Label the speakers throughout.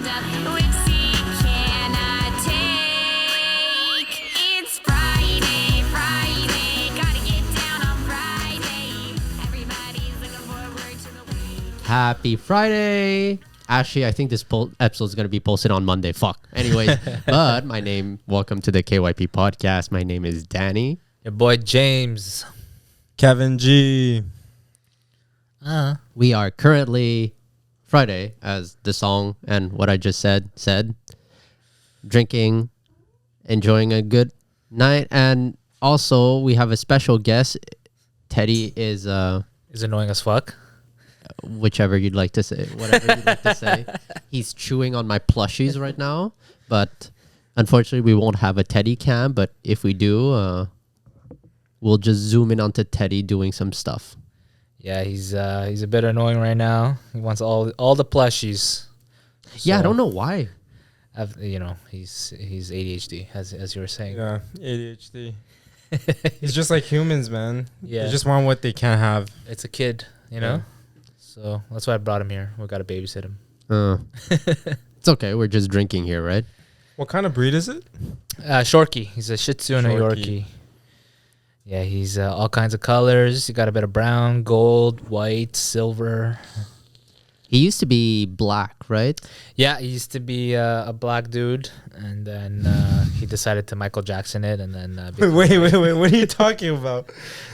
Speaker 1: up. Whipsy cannot take. It's Friday, Friday. Gotta get down on Friday. Everybody's looking forward to the week.
Speaker 2: Happy Friday. Actually, I think this episode is going to be posted on Monday. Fuck. Anyways, but welcome to the KYP podcast. My name is Dany.
Speaker 3: Your boy James.
Speaker 4: Kevin G.
Speaker 2: We are currently Friday, as the song and what I just said, drinking, enjoying a good night. And also we have a special guest. Teddy is
Speaker 3: annoying as fuck.
Speaker 2: Whichever you'd like to say, whatever you'd like to say. He's chewing on my plushies right now, but unfortunately we won't have a Teddy cam, but if we do, we'll just zoom in onto Teddy doing some stuff.
Speaker 3: Yeah, he's a bit annoying right now. He wants all the plushies.
Speaker 2: Yeah, I don't know why.
Speaker 3: He's ADHD, as you were saying.
Speaker 4: Yeah, ADHD. He's just like humans, man.
Speaker 3: Yeah.
Speaker 4: They just want what they can't have.
Speaker 3: It's a kid, you know? So that's why I brought him here. We got to babysit him.
Speaker 2: It's okay. We're just drinking here, right?
Speaker 4: What kind of breed is it?
Speaker 3: Shorky. He's a Shih Tzu and a Yorkie. Yeah, he's all kinds of colors. He got a bit of brown, gold, white, silver.
Speaker 2: He used to be black, right?
Speaker 3: Yeah, he used to be a black dude, and then he decided to Michael Jackson it, and then...
Speaker 4: Wait. What are you talking about?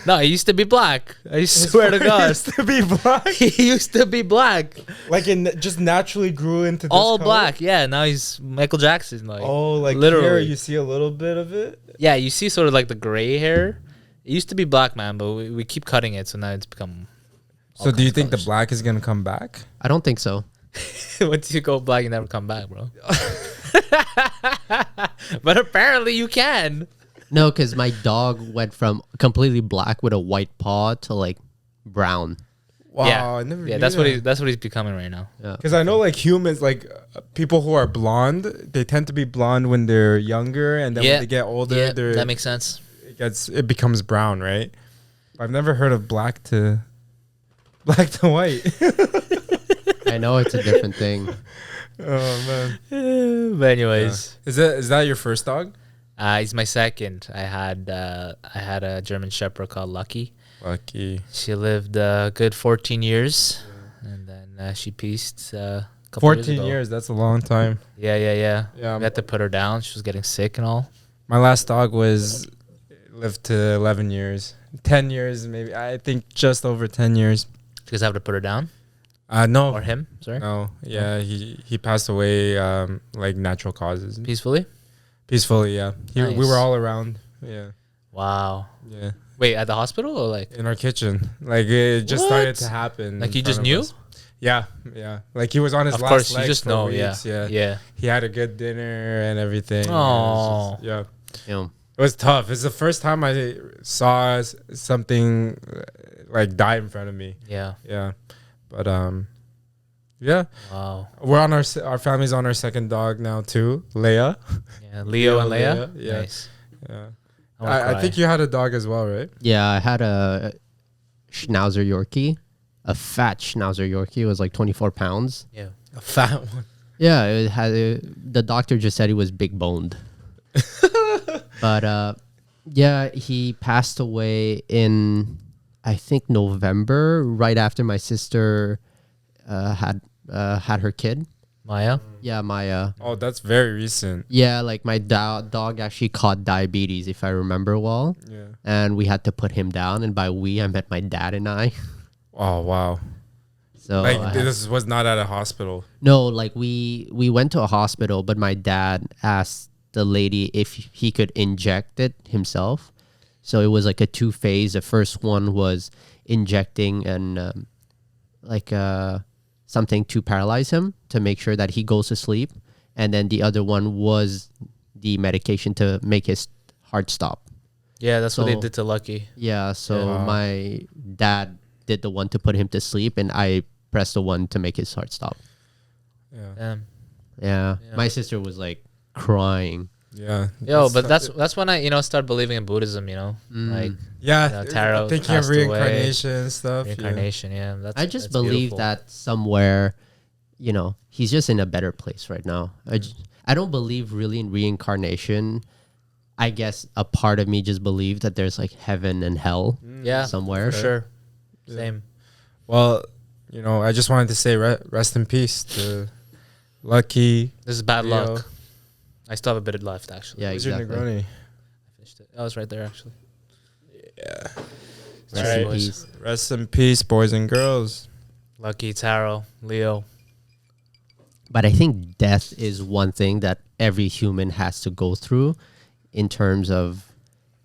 Speaker 3: No, he used to be black. I swear to God.
Speaker 4: He used to be black?
Speaker 3: He used to be black.
Speaker 4: Like it just naturally grew into this
Speaker 3: all
Speaker 4: color?
Speaker 3: Black, yeah. Now he's Michael Jackson. Like,
Speaker 4: like
Speaker 3: literally.
Speaker 4: here you see a little bit of it?
Speaker 3: Yeah, you see sort of like the gray hair. It used to be black, man, but we keep cutting it, so now it's become...
Speaker 4: So do you think the black is going to come back?
Speaker 2: I don't think so.
Speaker 3: Once you go black, you never come back, bro. But apparently you can.
Speaker 2: No, because my dog went from completely black with a white paw to like brown.
Speaker 4: Wow,
Speaker 3: yeah.
Speaker 4: I never
Speaker 3: Yeah,
Speaker 4: knew
Speaker 3: that's
Speaker 4: that.
Speaker 3: what he's becoming right now.
Speaker 2: Yeah.
Speaker 4: Because I know like humans, like people who are blonde, they tend to be blonde when they're younger, and then when they get older,
Speaker 3: that makes sense.
Speaker 4: It becomes brown, right? I've never heard of black to white.
Speaker 2: I know it's a different thing.
Speaker 4: Oh man.
Speaker 3: But anyways,
Speaker 4: Is that your first dog?
Speaker 3: he's my second. I had a German Shepherd called Lucky.
Speaker 4: Lucky.
Speaker 3: She lived a good 14 years, and then she pieced a couple
Speaker 4: 14 years. That's a long time.
Speaker 3: Yeah.
Speaker 4: Yeah.
Speaker 3: We had to put her down. She was getting sick and all.
Speaker 4: My last dog lived to 11 years. 10 years, maybe. I think just over 10 years.
Speaker 3: You guys have to put her down?
Speaker 4: No.
Speaker 3: Or him? Sorry.
Speaker 4: No. Yeah, he passed away like natural causes.
Speaker 3: Peacefully?
Speaker 4: Peacefully, yeah.
Speaker 3: Nice.
Speaker 4: We were all around. Yeah.
Speaker 3: Wow.
Speaker 4: Yeah.
Speaker 3: Wait, at the hospital or like?
Speaker 4: In our kitchen. Like it just started to happen.
Speaker 3: Like
Speaker 4: in
Speaker 3: you just
Speaker 4: front of
Speaker 3: knew?
Speaker 4: us. Yeah. Like he was on his
Speaker 3: Of
Speaker 4: last
Speaker 3: course, you
Speaker 4: legs
Speaker 3: just
Speaker 4: for
Speaker 3: know.
Speaker 4: weeks.
Speaker 3: Yeah.
Speaker 4: He had a good dinner and everything.
Speaker 3: Oh.
Speaker 4: Yeah.
Speaker 2: Yeah.
Speaker 4: It was tough. It's the first time I saw something like die in front of me.
Speaker 3: Yeah.
Speaker 4: Yeah. But yeah.
Speaker 3: Wow.
Speaker 4: We're on our family's on our second dog now too, Leia.
Speaker 3: Yeah. Leo and Leia?
Speaker 4: Leia, yeah.
Speaker 3: Nice.
Speaker 4: Yeah.
Speaker 3: I
Speaker 4: I think you had a dog as well, right?
Speaker 2: Yeah, I had a Schnauzer Yorkie, a fat Schnauzer Yorkie. It was like 24 pounds.
Speaker 3: Yeah.
Speaker 4: A fat one.
Speaker 2: Yeah, the doctor just said he was big boned. But yeah, he passed away in, I think, November, right after my sister had her kid.
Speaker 3: Maya?
Speaker 2: Yeah, Maya.
Speaker 4: Oh, that's very recent.
Speaker 2: Yeah, like my dog actually caught diabetes, if I remember well.
Speaker 4: Yeah.
Speaker 2: And we had to put him down. And by we, I meant my dad and I.
Speaker 4: Oh, wow.
Speaker 2: So
Speaker 4: Like this was not at a hospital.
Speaker 2: no, like we went to a hospital, but my dad asked the lady if he could inject it himself. So it was like a 2-phase. The first one was injecting and something to paralyze him to make sure that he goes to sleep. And then the other one was the medication to make his heart stop.
Speaker 3: Yeah, that's what they
Speaker 2: So-
Speaker 3: did to Lucky.
Speaker 2: Yeah, so
Speaker 4: Yeah.
Speaker 2: my dad did the one to put him to sleep, and I pressed the one to make his heart stop.
Speaker 4: Yeah.
Speaker 2: Yeah.
Speaker 3: Yeah.
Speaker 2: My sister was like crying.
Speaker 4: Yeah.
Speaker 3: Yo, but that's when I started believing in Buddhism, like
Speaker 4: yeah,
Speaker 3: you know, tarot
Speaker 4: thinking of
Speaker 3: passed away.
Speaker 4: reincarnation and stuff.
Speaker 3: reincarnation. Yeah, that's
Speaker 2: I just
Speaker 3: that's
Speaker 2: believe
Speaker 3: beautiful.
Speaker 2: that somewhere you know, he's just in a better place right now. I don't believe really in reincarnation. I guess a part of me just believes that there's like heaven and hell
Speaker 3: Yeah,
Speaker 2: somewhere.
Speaker 3: for sure. Same.
Speaker 4: Well, you know, I just wanted to say rest in peace to Lucky.
Speaker 3: This is bad
Speaker 4: Leo.
Speaker 3: luck. I still have a bit left, actually.
Speaker 2: Yeah,
Speaker 4: Where's
Speaker 2: exactly.
Speaker 4: your Negroni?
Speaker 3: I finished it. I was right there, actually.
Speaker 4: Yeah.
Speaker 2: Rest
Speaker 3: Alright,
Speaker 2: in
Speaker 3: boys.
Speaker 2: peace.
Speaker 4: Rest in peace, boys and girls.
Speaker 3: Lucky, Taro, Leo.
Speaker 2: But I think death is one thing that every human has to go through in terms of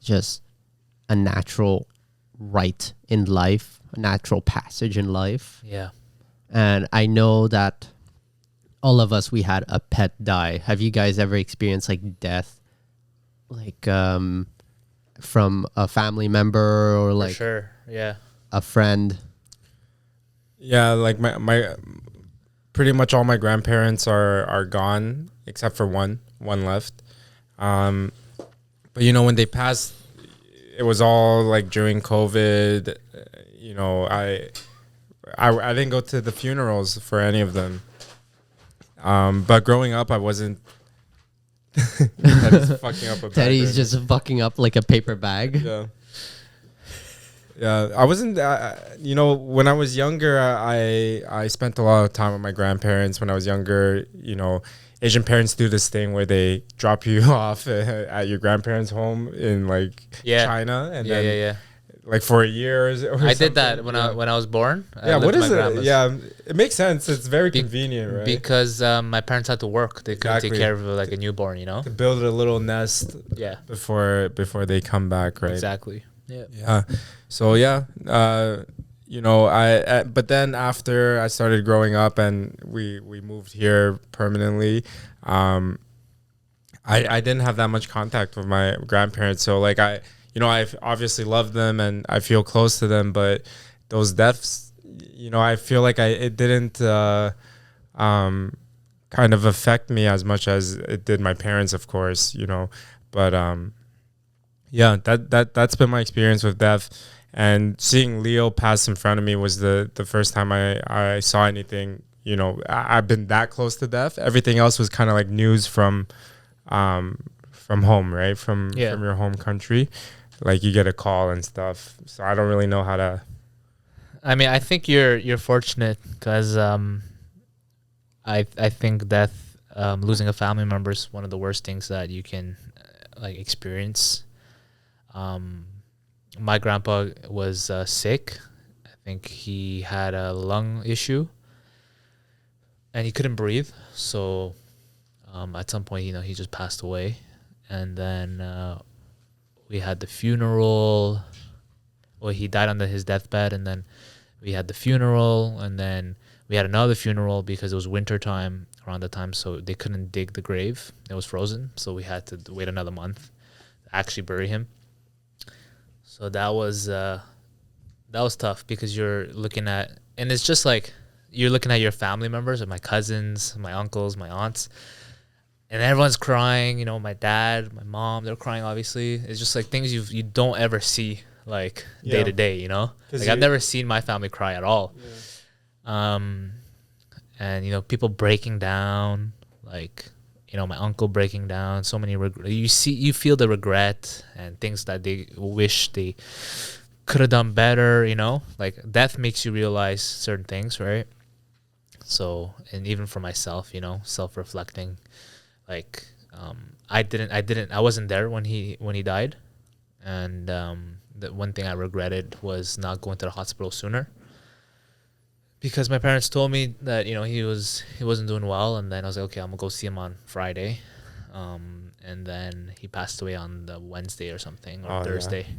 Speaker 2: just a natural right in life, a natural passage in life.
Speaker 3: Yeah.
Speaker 2: And I know that all of us, we had a pet die. Have you guys ever experienced like death, like from a family member or
Speaker 3: For
Speaker 2: like
Speaker 3: sure. Yeah.
Speaker 2: a friend?
Speaker 4: Yeah, like my pretty much all my grandparents are gone except for one left. But you know, when they passed, it was all like during COVID. You know, I didn't go to the funerals for any of them. But growing up, I wasn't. That is fucking up a bag
Speaker 2: Teddy's
Speaker 4: right
Speaker 2: just fucking up like a paper bag.
Speaker 4: now. Yeah, I wasn't. You know, when I was younger, I spent a lot of time with my grandparents. When I was younger, you know, Asian parents do this thing where they drop you off at your grandparents' home in like
Speaker 3: Yeah.
Speaker 4: China, and
Speaker 3: Yeah,
Speaker 4: then
Speaker 3: yeah.
Speaker 4: like for a year. Or
Speaker 3: I did that
Speaker 4: something.
Speaker 3: when I was born. I
Speaker 4: Yeah,
Speaker 3: lived
Speaker 4: what
Speaker 3: with
Speaker 4: is
Speaker 3: my
Speaker 4: it?
Speaker 3: grandma's.
Speaker 4: Yeah, it makes sense. It's very
Speaker 3: Be-
Speaker 4: convenient, right?
Speaker 3: Because my parents had to work. They couldn't take
Speaker 4: Exactly.
Speaker 3: care of like a newborn, you know?
Speaker 4: To build a little nest
Speaker 3: Yeah.
Speaker 4: before they come back, right?
Speaker 3: Exactly. Yeah.
Speaker 4: Yeah. So yeah, you know, but then after I started growing up and we moved here permanently, I didn't have that much contact with my grandparents. So like I obviously love them and I feel close to them, but those deaths, you know, I feel like it didn't kind of affect me as much as it did my parents, of course, you know, but yeah, that's been my experience with death. And seeing Leo pass in front of me was the first time I saw anything, you know, I've been that close to death. Everything else was kind of like news from home, right? From your home country. Like you get a call and stuff. So I don't really know how to.
Speaker 3: I mean, I think you're fortunate because I think death, losing a family member is one of the worst things that you can like experience. My grandpa was sick. I think he had a lung issue and he couldn't breathe. So at some point, you know, he just passed away. And then we had the funeral. Well, he died on his deathbed, and then we had the funeral, and then we had another funeral because it was winter time around the time, so they couldn't dig the grave. It was frozen, so we had to wait another month to actually bury him. So that was tough because you're looking at, and it's just like you're looking at your family members, and my cousins, my uncles, my aunts, and everyone's crying. You know, my dad, my mom, they're crying. Obviously, it's just like things you don't ever see like day to day. You know, like I've never seen my family cry at all. Yeah. And you know, people breaking down, like, you know, my uncle breaking down. So many you feel the regret and things that they wish they could have done better. You know, like death makes you realize certain things, right? So, and even for myself, you know, self-reflecting, like I wasn't there when he died, and the one thing I regretted was not going to the hospital sooner, because my parents told me that, you know, he wasn't doing well, and then I was like, okay, I'm gonna go see him on Friday, and then he passed away on the Wednesday or something, or Thursday.
Speaker 4: Yeah.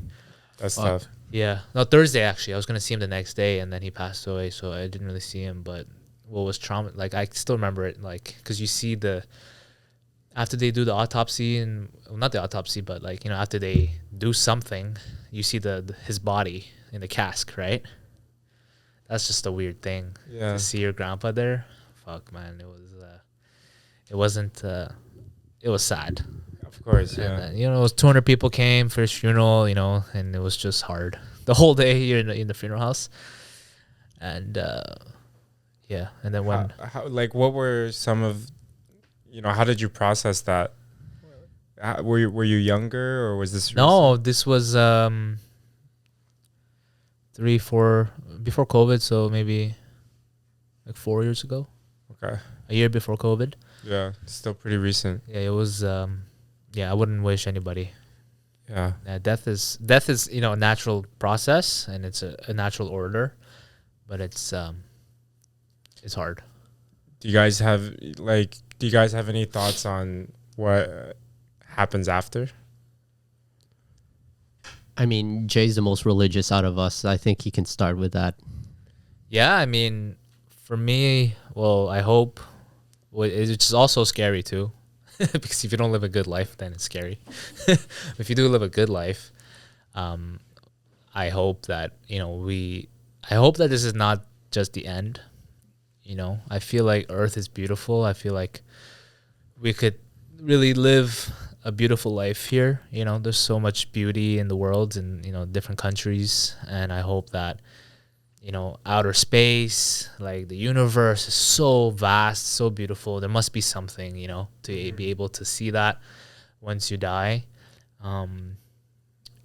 Speaker 4: That's tough.
Speaker 3: Yeah, no, Thursday actually. I was gonna see him the next day, and then he passed away, so I didn't really see him. But what was trauma? Like I still remember it, like because you see after they do the autopsy, and well, not the autopsy, but like, you know, after they do something, you see his body in the cask, right? That's just a weird thing.
Speaker 4: Yeah.
Speaker 3: To see your grandpa there. Fuck, man, it was sad.
Speaker 4: Of course,
Speaker 3: And
Speaker 4: yeah.
Speaker 3: then, you know, it was 200 people came for his funeral, you know, and it was just hard the whole day here in the funeral house. And Yeah, and then when
Speaker 4: Like, what were some of, how did you process that? Were you younger, or was this
Speaker 3: no,
Speaker 4: recent?
Speaker 3: this was 3, 4 before COVID, so maybe like 4 years ago,
Speaker 4: Okay.
Speaker 3: a year before COVID.
Speaker 4: Yeah, still pretty recent.
Speaker 3: Yeah, it was. Yeah, I wouldn't wish anybody.
Speaker 4: Yeah.
Speaker 3: Death is a natural process, and it's a natural order, but it's hard.
Speaker 4: Do you guys have any thoughts on what happens after?
Speaker 2: I mean, Jay's the most religious out of us. I think he can start with that.
Speaker 3: Yeah, I mean, for me, well, I hope. It's also scary too, because if you don't live a good life, then it's scary. If you do live a good life, I hope that I hope that this is not just the end. I feel like Earth is beautiful. I feel like we could really live a beautiful life here. There's so much beauty in the world and different countries, and I hope that outer space, like the universe, is so vast, so beautiful. There must be something, to be able to see that once you die. And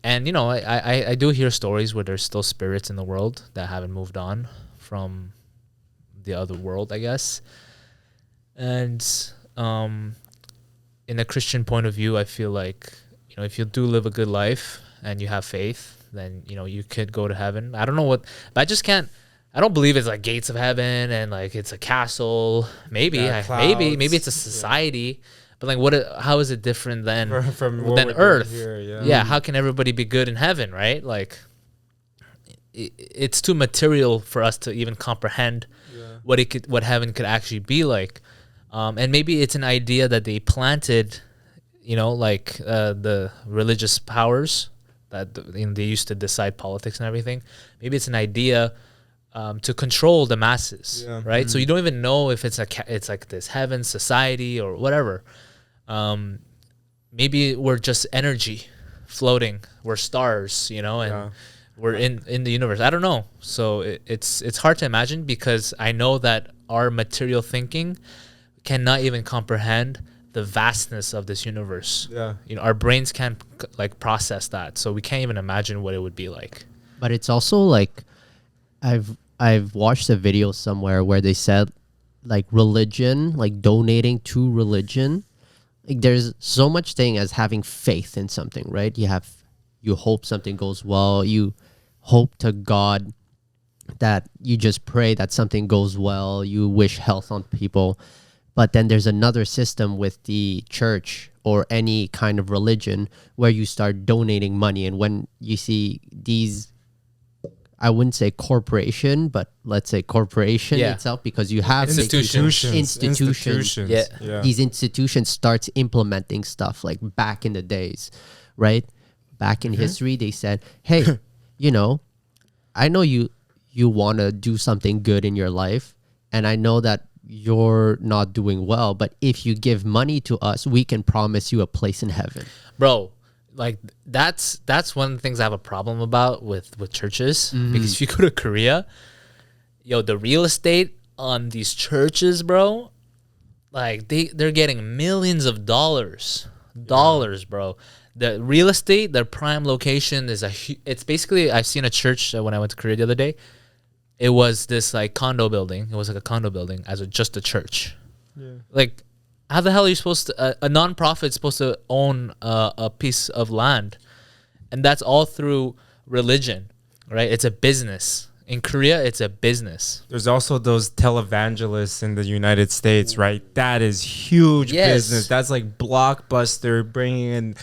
Speaker 3: I do hear stories where there's still spirits in the world that haven't moved on from the other world, I guess. And in a Christian point of view, I feel like if you do live a good life and you have faith, then you could go to heaven. I don't know what, but I just can't. I don't believe it's like gates of heaven and like it's a castle. Maybe maybe it's a society, but like how is it different than
Speaker 4: from what
Speaker 3: than
Speaker 4: we're doing
Speaker 3: Earth?
Speaker 4: here, yeah.
Speaker 3: Yeah, how can everybody be good in heaven, right? Like it's too material for us to even comprehend what heaven could actually be like. And maybe it's an idea that they planted, like the religious powers that they used to decide politics and everything. Maybe it's an idea to control the masses, right? So you don't even know if it's like this heaven society or whatever. Maybe we're just energy floating. We're stars, and we're in the universe. I don't know. So it's hard to imagine, because I know that our material thinking cannot even comprehend the vastness of this universe.
Speaker 4: Yeah.
Speaker 3: Our brains can't like process that, so we can't even imagine what it would be like.
Speaker 2: But it's also like I've watched a video somewhere where they said like religion, like donating to religion, like there's so much thing as having faith in something, right? You hope something goes well, you hope to God that you just pray that something goes well, you wish health on people. But then there's another system with the church or any kind of religion where you start donating money. And when you see these, I wouldn't say corporation, but let's say corporation itself, because you have institutions.
Speaker 3: Yeah.
Speaker 2: These institutions starts implementing stuff like back in the days, right? Back in history, they said, hey, I know you want to do something good in your life, and I know that you're not doing well, but if you give money to us, we can promise you a place in heaven.
Speaker 3: Bro, like that's one of the things I have a problem about with churches. Because if you go to Korea, the real estate on these churches, bro, like they're getting millions of dollars, bro. The real estate, their prime location is it's basically, I've seen a church when I went to Korea the other day. It was this like condo building. It was like a condo building as just a church. Yeah. Like, how the hell are you supposed to? A nonprofit is supposed to own a piece of land, and that's all through religion, right? It's a business. In Korea, it's a business.
Speaker 4: There's also those televangelists in the United States, right? That is huge business. That's like blockbuster, bringing in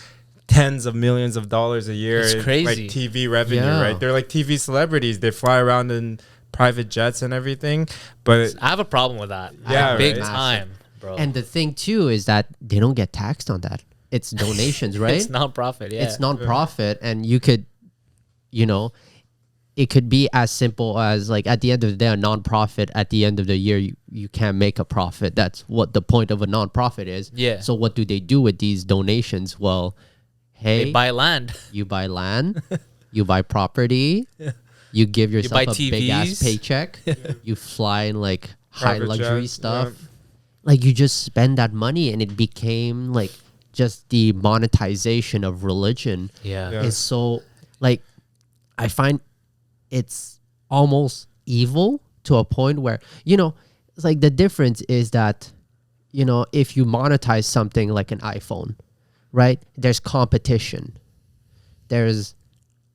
Speaker 4: tens of millions of dollars a year.
Speaker 3: It's crazy.
Speaker 4: Like TV revenue, right? They're like TV celebrities. They fly around in private jets and everything. But
Speaker 3: I have a problem with that.
Speaker 4: Yeah,
Speaker 3: big
Speaker 4: right?
Speaker 3: time, bro.
Speaker 2: And the thing too is that they don't get taxed on that. It's donations, right?
Speaker 3: It's non-profit. Yeah,
Speaker 2: it's non-profit, and you could, it could be as simple as like at the end of the day, a non-profit at the end of the year, you can't make a profit. That's what the point of a non-profit is.
Speaker 3: Yeah.
Speaker 2: So what do they do with these donations? Well, hey,
Speaker 3: they buy land.
Speaker 2: You buy land, you buy property, you give yourself
Speaker 3: buy
Speaker 2: a big ass
Speaker 3: TVs.
Speaker 2: paycheck, you fly in like high
Speaker 4: Private
Speaker 2: luxury
Speaker 4: jets,
Speaker 2: stuff.
Speaker 4: yeah.
Speaker 2: Like you just spend that money and it became like just the monetization of religion
Speaker 3: Yeah.
Speaker 4: Yeah.
Speaker 2: is so like I find it's almost evil to a point where, it's like the difference is that, if you monetize something like an iPhone, right? There's competition. There's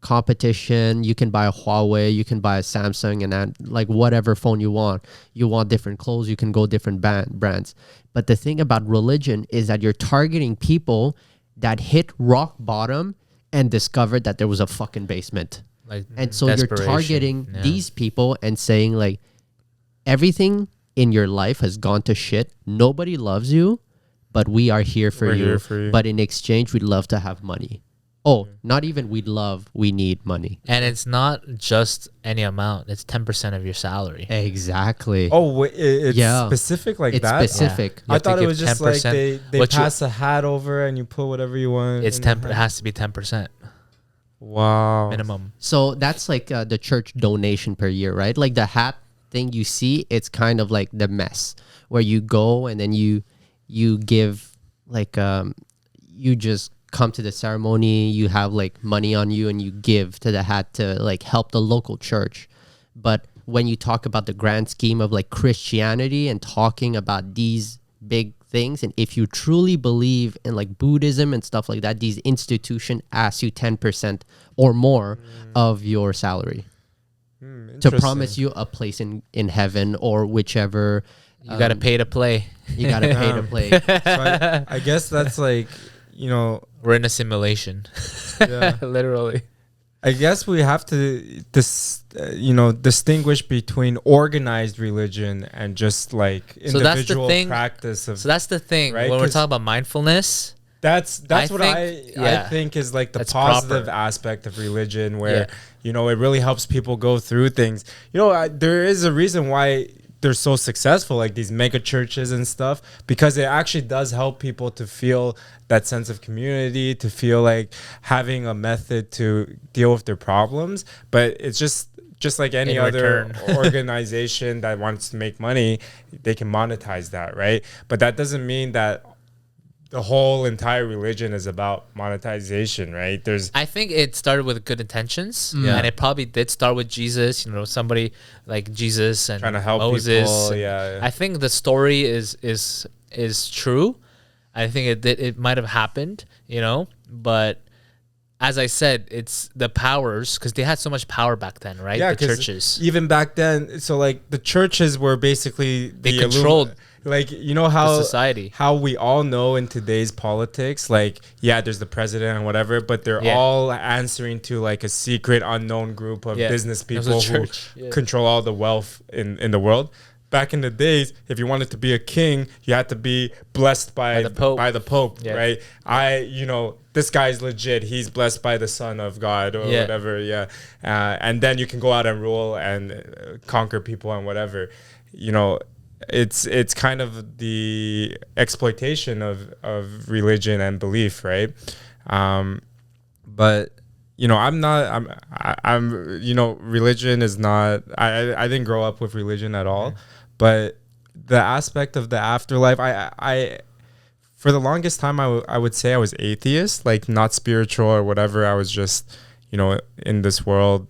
Speaker 2: competition. You can buy a Huawei, you can buy a Samsung, and then like whatever phone you want. You want different clothes, you can go different brands. But the thing about religion is that you're targeting people that hit rock bottom and discovered that there was a fucking basement.
Speaker 3: Like
Speaker 2: And so you're
Speaker 3: desperation.
Speaker 2: targeting
Speaker 3: Yeah.
Speaker 2: these people and saying like everything in your life has gone to shit. Nobody loves you, but we are here for
Speaker 4: We're
Speaker 2: you.
Speaker 4: here for you.
Speaker 2: But in exchange, we'd love to have money. Oh, not even we need money.
Speaker 3: And it's not just any amount. It's 10% of your salary.
Speaker 2: Exactly.
Speaker 4: Oh, it's
Speaker 2: Yeah.
Speaker 4: specific like
Speaker 2: It's
Speaker 4: that.
Speaker 2: specific.
Speaker 3: You
Speaker 4: I
Speaker 3: have to
Speaker 4: thought it
Speaker 3: give
Speaker 4: was just like
Speaker 3: 10%,
Speaker 4: they
Speaker 3: what you-
Speaker 4: pass a hat over and you put whatever you want.
Speaker 3: It's
Speaker 4: in
Speaker 3: 10.
Speaker 4: the
Speaker 3: It
Speaker 4: hat.
Speaker 3: has to be 10%
Speaker 4: Wow.
Speaker 3: minimum.
Speaker 2: So that's like the church donation per year, right? Like the hat thing you see, it's kind of like the mess where you go and then you give like you just come to the ceremony, you have like money on you and you give to the hat to like help the local church. But when you talk about the grand scheme of like Christianity and talking about these big things, and if you truly believe in like Buddhism and stuff like that, these institutions ask you 10% or more of your salary to promise you a place in heaven or whichever.
Speaker 3: You got to pay to play.
Speaker 2: You gotta pay to play.
Speaker 4: So I guess that's like,
Speaker 3: We're in a simulation.
Speaker 4: yeah.
Speaker 3: Literally.
Speaker 4: I guess we have to distinguish between organized religion and just like
Speaker 3: So that's the
Speaker 4: individual
Speaker 3: thing.
Speaker 4: practice of.
Speaker 3: So that's the thing.
Speaker 4: Right,
Speaker 3: When we're
Speaker 4: 'cause-
Speaker 3: talking about mindfulness,
Speaker 4: That's
Speaker 3: I
Speaker 4: what
Speaker 3: think-
Speaker 4: I
Speaker 3: yeah.
Speaker 4: think is like the
Speaker 3: That's
Speaker 4: positive
Speaker 3: proper.
Speaker 4: aspect of religion, where
Speaker 3: Yeah.
Speaker 4: it really helps people go through things. There is a reason why they're so successful, like these mega churches and stuff, because it actually does help people to feel that sense of community, to feel like having a method to deal with their problems. But it's just like any
Speaker 3: In
Speaker 4: other
Speaker 3: return.
Speaker 4: organization that wants to make money, they can monetize that, right? But that doesn't mean that the whole entire religion is about monetization, right?
Speaker 3: I think it started with good intentions,
Speaker 4: Yeah.
Speaker 3: and it probably did start with Jesus. Somebody like Jesus and
Speaker 4: Trying to help
Speaker 3: Moses.
Speaker 4: people,
Speaker 3: and
Speaker 4: yeah.
Speaker 3: I think the story is true. I think it might have happened, but as I said, it's the powers, because they had so much power back then, right?
Speaker 4: Yeah,
Speaker 3: The
Speaker 4: 'cause
Speaker 3: churches.
Speaker 4: even back then, so like the churches were basically
Speaker 3: They controlled
Speaker 4: like how
Speaker 3: society.
Speaker 4: how we all know in today's politics, like there's the president and whatever, but they're
Speaker 3: Yeah.
Speaker 4: all answering to like a secret unknown group of
Speaker 3: Yeah.
Speaker 4: business
Speaker 3: There's a
Speaker 4: people who
Speaker 3: church. Yeah.
Speaker 4: control all the wealth in the world. Back in the days, if you wanted to be a king, you had to be blessed by
Speaker 3: the Pope. Yeah.
Speaker 4: right? This guy's legit. He's blessed by the Son of God or
Speaker 3: Yeah.
Speaker 4: whatever. Yeah. And then you can go out and rule and conquer people and whatever. It's kind of the exploitation of religion and belief, right? But religion is not. I didn't grow up with religion at all, but the aspect of the afterlife, I for the longest time I would say I was atheist, like not spiritual or whatever. I was just in this world,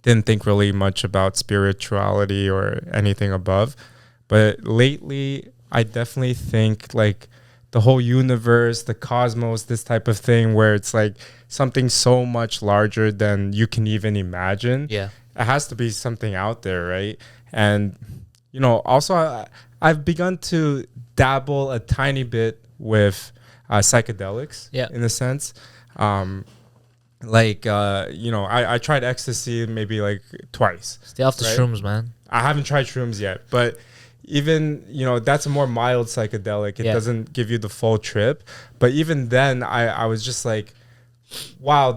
Speaker 4: didn't think really much about spirituality or anything above. But lately, I definitely think like the whole universe, the cosmos, this type of thing, where it's like something so much larger than you can even imagine.
Speaker 3: Yeah.
Speaker 4: It has to be something out there, right? And, also I've begun to dabble a tiny bit with psychedelics,
Speaker 3: Yeah.
Speaker 4: in a sense. I tried ecstasy maybe like twice.
Speaker 3: Stay off the
Speaker 4: Right.
Speaker 3: shrooms, man.
Speaker 4: I haven't tried shrooms yet, but even, that's a more mild psychedelic. It
Speaker 3: Yeah.
Speaker 4: doesn't give you the full trip. But even then, I was just like, wow,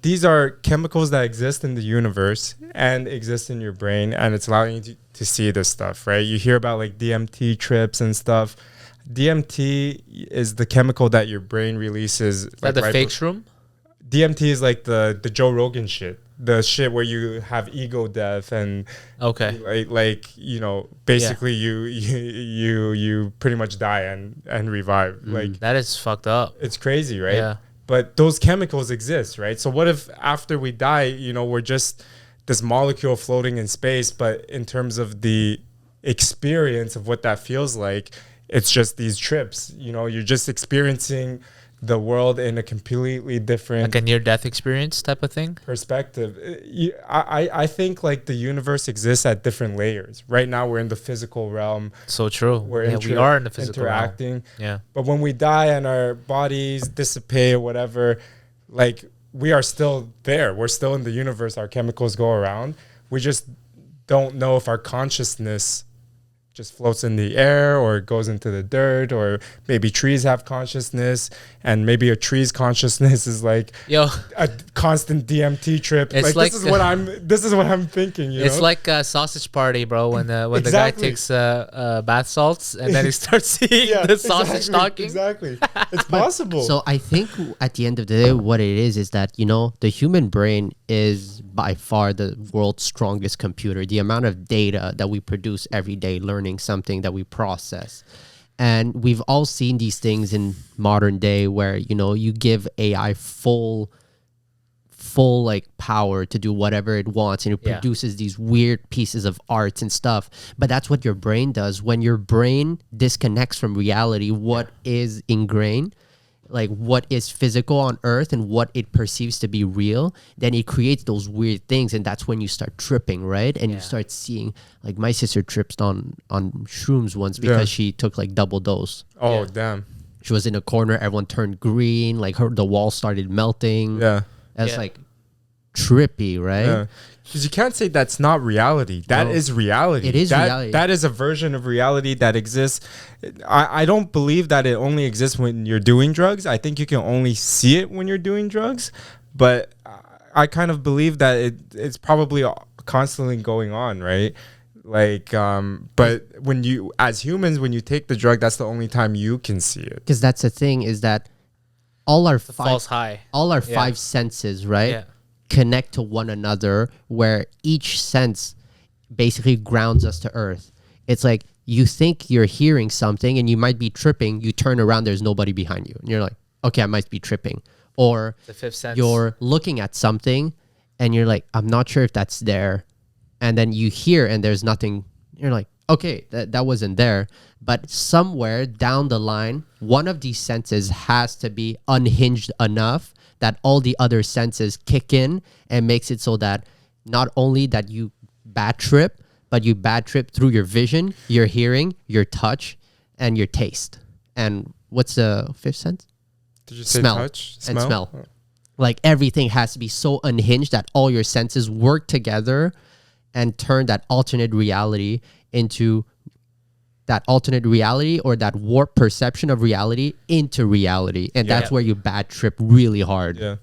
Speaker 4: these are chemicals that exist in the universe and exist in your brain, and it's allowing you to see this stuff, right? You hear about like DMT trips and stuff. DMT is the chemical that your brain releases.
Speaker 3: Is that the fake shroom?
Speaker 4: DMT is like the Joe Rogan shit. the shit where you have ego death and
Speaker 3: Okay.
Speaker 4: like you know, basically you pretty much die and revive. Like
Speaker 3: That is fucked up.
Speaker 4: it's crazy, right?
Speaker 3: Yeah.
Speaker 4: But those chemicals exist, right? So what if after we die, you know, we're just this molecule floating in space, but in terms of the experience of what that feels like, it's just these trips. You know, you're just experiencing the world in a completely different
Speaker 3: Like a near-death experience type of thing.
Speaker 4: perspective. I think like the universe exists at different layers. Right now we're in the physical realm.
Speaker 3: So true.
Speaker 4: We're
Speaker 3: We are in the physical realm.
Speaker 4: interacting.
Speaker 3: Yeah.
Speaker 4: But when we die and our bodies dissipate or whatever, like we are still there. We're still in the universe. Our chemicals go around. We just don't know if our consciousness just floats in the air or it goes into the dirt, or maybe trees have consciousness and maybe a tree's consciousness is like
Speaker 3: Yo,
Speaker 4: a constant DMT trip.
Speaker 3: It's
Speaker 4: Like this is what I'm thinking, you
Speaker 3: it's
Speaker 4: know?
Speaker 3: like a sausage party, bro. When the guy
Speaker 4: Exactly.
Speaker 3: takes bath salts and then he starts seeing the sausage talking.
Speaker 4: Exactly. It's possible.
Speaker 2: So I think at the end of the day, what it is that, you know, the human brain is by far the world's strongest computer. The amount of data that we produce every day, learning something that we process. And we've all seen these things in modern day where, you know, you give AI full like power to do whatever it wants, and it
Speaker 3: Yeah.
Speaker 2: produces these weird pieces of art and stuff. But that's what your brain does. When your brain disconnects from reality, what is ingrained, like what is physical on earth and what it perceives to be real, then it creates those weird things, and that's when you start tripping, right? And you
Speaker 3: Yeah.
Speaker 2: start seeing, like my sister tripped on shrooms once because she took like double dose.
Speaker 4: oh
Speaker 3: Yeah.
Speaker 4: damn.
Speaker 2: She was in a corner, everyone turned green, like the wall started melting.
Speaker 4: Yeah.
Speaker 2: That's
Speaker 3: Yeah.
Speaker 2: like trippy, right?
Speaker 4: Yeah. Because you can't say that's not reality. That
Speaker 2: No.
Speaker 4: is reality.
Speaker 2: It is
Speaker 4: that,
Speaker 2: reality.
Speaker 4: That is a version of reality that exists. I don't believe that it only exists when you're doing drugs. I think you can only see it when you're doing drugs. But I kind of believe that it's probably constantly going on, right? Like, but when you, as humans, when you take the drug, that's the only time you can see it.
Speaker 2: Because that's the thing, is that all our
Speaker 3: False high.
Speaker 2: all our
Speaker 3: Yeah.
Speaker 2: five senses, right,
Speaker 3: Yeah.
Speaker 2: connect to one another, where each sense basically grounds us to earth. It's like you think you're hearing something and you might be tripping, you turn around, there's nobody behind you, and you're like, okay, I might be tripping. Or
Speaker 3: The fifth sense.
Speaker 2: you're looking at something and you're like, I'm not sure if that's there, and then you hear and there's nothing, you're like, okay, that wasn't there. But somewhere down the line, one of these senses has to be unhinged enough that all the other senses kick in and makes it so that not only that you bad trip, but you bad trip through your vision, your hearing, your touch, and your taste. And what's the fifth sense?
Speaker 4: Did you say
Speaker 2: Smell.
Speaker 4: touch?
Speaker 2: And smell. Like everything has to be so unhinged that all your senses work together and turn that alternate reality into that alternate reality, or that warped perception of reality into reality. And
Speaker 3: Yeah.
Speaker 2: that's where you bad trip really hard.
Speaker 4: Yeah.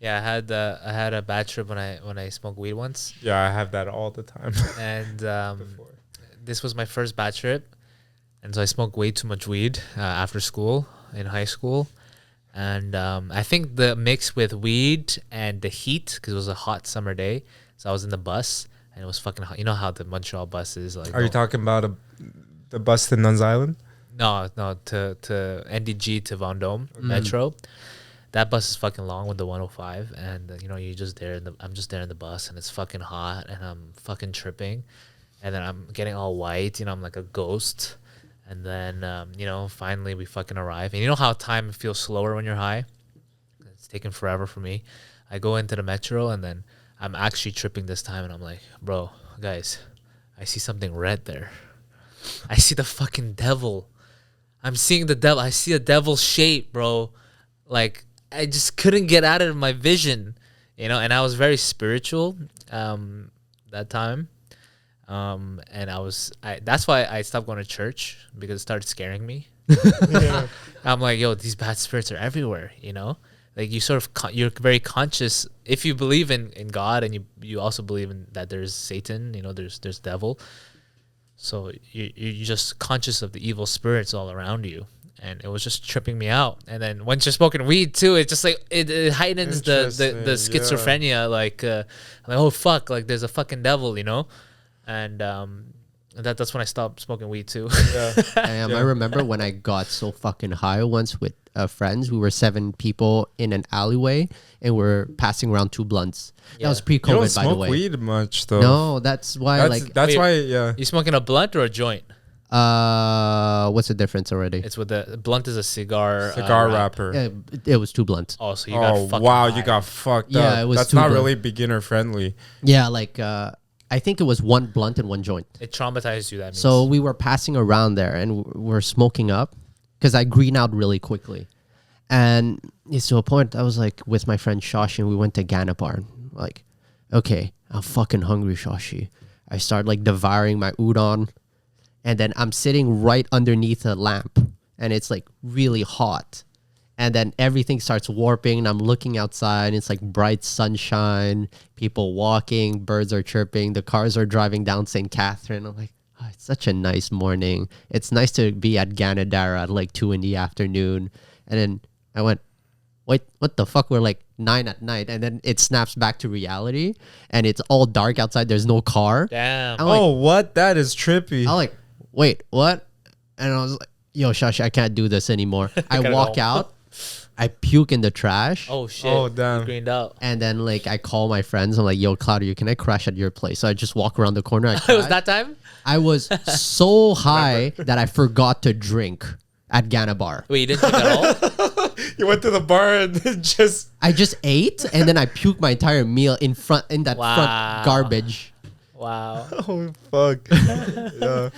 Speaker 3: Yeah, I had a bad trip when I smoked weed once,
Speaker 4: Yeah, I have that all the time.
Speaker 3: and this was my first bad trip, and so I smoked way too much weed after school in high school, and I think the mix with weed and the heat, because it was a hot summer day, so I was in the bus and it was fucking hot. You know how the Montreal bus is like.
Speaker 4: Are you talking about the bus to Nuns Island?
Speaker 3: No, to NDG to Vendôme Metro. That bus is fucking long with the 105, and you know I'm just there in the bus, and it's fucking hot, and I'm fucking tripping, and then I'm getting all white, you know, I'm like a ghost, and then you know, finally we fucking arrive, and you know how time feels slower when you're high. It's taken forever for me. I go into the metro, and then I'm actually tripping this time, and I'm like, bro, guys, I see something red there. I see the fucking devil. I'm seeing the devil. I see a devil shape, bro. Like, I just couldn't get out of my vision, you know. And I was very spiritual that time, and that's why I stopped going to church, because it started scaring me. I'm like, yo, these bad spirits are everywhere, you know. Like, you sort of you're very conscious if you believe in God, and you also believe in that there's Satan, you know, there's devil. So you're just conscious of the evil spirits all around you. and it was just tripping me out. And then once you're smoking weed too, it just like it heightens the
Speaker 4: Interesting, yeah.
Speaker 3: schizophrenia. Like oh fuck, like there's a fucking devil, you know. And that's when I stopped smoking weed too.
Speaker 4: Yeah.
Speaker 2: I remember when I got so fucking high once with friends. We were 7 people in an alleyway, and we're passing around 2 blunts.
Speaker 3: Yeah.
Speaker 2: That was
Speaker 4: You don't
Speaker 2: pre-COVID, by the
Speaker 4: smoke
Speaker 2: way.
Speaker 4: weed much though.
Speaker 2: No, that's why.
Speaker 4: That's
Speaker 3: Wait.
Speaker 4: why. Yeah.
Speaker 3: You smoking a blunt or a joint?
Speaker 2: What's the difference already?
Speaker 3: It's with the blunt is a cigar.
Speaker 4: Cigar
Speaker 3: wrap.
Speaker 4: wrapper.
Speaker 2: Yeah, it was 2 blunts.
Speaker 3: Oh, so you got
Speaker 4: Oh
Speaker 3: fucking
Speaker 4: wow,
Speaker 3: high.
Speaker 4: you got fucked
Speaker 2: Yeah,
Speaker 4: up.
Speaker 2: it was
Speaker 4: That's
Speaker 2: too
Speaker 4: not
Speaker 2: good.
Speaker 4: really beginner friendly.
Speaker 2: Yeah, I think it was 1 blunt and 1 joint.
Speaker 3: It traumatized you. That means.
Speaker 2: So we were passing around there, and we're smoking up because I green out really quickly. And it's to a point I was like with my friend Shashi, and we went to Ganabar. Like, okay, I'm fucking hungry, Shashi. I start like devouring my udon, and then I'm sitting right underneath a lamp, and it's like really hot. And then everything starts warping, and I'm looking outside, and it's like bright sunshine, people walking, birds are chirping, the cars are driving down St. Catherine. I'm like, oh, it's such a nice morning. It's nice to be at Ganadara at like 2 in the afternoon. And then I went, wait, what the fuck? We're like 9 at night. And then it snaps back to reality, and it's all dark outside. There's no car.
Speaker 3: damn.
Speaker 2: I'm like,
Speaker 4: Oh, what? That is trippy.
Speaker 2: I'm like, wait, what? And I was like, yo, Shashi, I can't do this anymore. I
Speaker 3: Gotta
Speaker 2: walk
Speaker 3: go.
Speaker 2: out, I puke in the trash.
Speaker 3: Oh shit.
Speaker 4: Oh, damn.
Speaker 3: You greened out.
Speaker 2: And then like I call my friends. I'm like, yo, Claudio, can I crash at your place? So I just walk around the corner. I
Speaker 3: It was
Speaker 2: crash.
Speaker 3: that time.
Speaker 2: I was so high that I forgot to drink at Ganabar.
Speaker 3: Wait, you didn't drink at all?
Speaker 4: You went to the bar and just.
Speaker 2: I just ate, and then I puked my entire meal in that
Speaker 3: Wow.
Speaker 2: front garbage.
Speaker 3: Wow.
Speaker 4: Oh fuck. Yeah.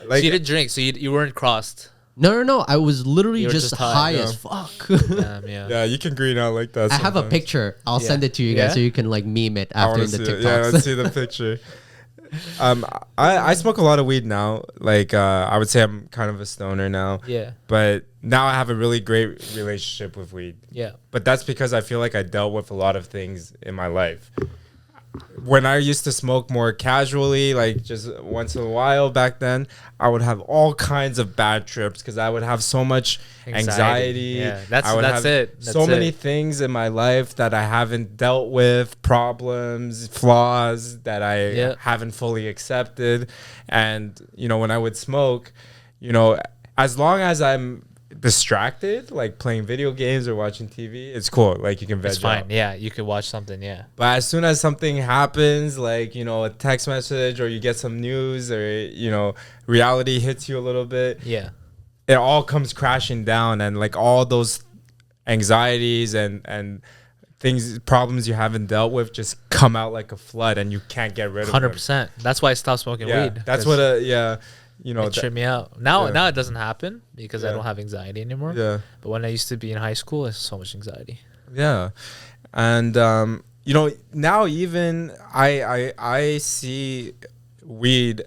Speaker 4: Like
Speaker 3: So you didn't drink, so you weren't crossed.
Speaker 2: No. I was literally
Speaker 3: You were
Speaker 2: just
Speaker 3: just high,
Speaker 2: high
Speaker 4: yeah.
Speaker 2: as fuck.
Speaker 3: Damn, yeah.
Speaker 4: yeah, you can green out like that.
Speaker 2: I have a
Speaker 4: sometimes.
Speaker 2: picture. I'll
Speaker 3: Yeah.
Speaker 2: send it to you guys
Speaker 3: Yeah?
Speaker 2: so you can like meme it
Speaker 4: I
Speaker 2: after
Speaker 4: want
Speaker 2: in
Speaker 4: to
Speaker 2: the
Speaker 4: see it. Yeah,
Speaker 2: TikToks.
Speaker 4: let's see the picture. I smoke a lot of weed now. Like I would say I'm kind of a stoner now.
Speaker 3: Yeah.
Speaker 4: But now I have a really great relationship with weed.
Speaker 3: Yeah.
Speaker 4: But that's because I feel like I dealt with a lot of things in my life. When I used to smoke more casually, like just once in a while back then, I would have all kinds of bad trips because I would have so much anxiety.
Speaker 3: Yeah, that's-
Speaker 4: I would
Speaker 3: that's
Speaker 4: have
Speaker 3: it.
Speaker 4: so
Speaker 3: That's
Speaker 4: many
Speaker 3: it.
Speaker 4: things in my life that I haven't dealt with, problems, flaws that I
Speaker 3: Yeah.
Speaker 4: haven't fully accepted. And, you know, when I would smoke, you know, as long as I'm distracted, like playing video games or watching TV, it's cool. Like you can veg
Speaker 3: It's fine.
Speaker 4: out.
Speaker 3: Yeah, you could watch something. Yeah.
Speaker 4: But as soon as something happens, like, you know, a text message or you get some news or, you know, reality hits you a little bit,
Speaker 3: Yeah.
Speaker 4: it all comes crashing down. And like all those anxieties and things, problems you haven't dealt with just come out like a flood and you can't get rid of them.
Speaker 3: 100%. That's why I stopped smoking
Speaker 4: Yeah,
Speaker 3: weed.
Speaker 4: that's
Speaker 3: 'cause
Speaker 4: what you know,
Speaker 3: it tripped me out. Now,
Speaker 4: Yeah.
Speaker 3: now it doesn't happen because I
Speaker 4: Yeah.
Speaker 3: don't have anxiety anymore.
Speaker 4: yeah.
Speaker 3: But when I used to be in high school, I had so much anxiety.
Speaker 4: Yeah, and you know, now even I see weed,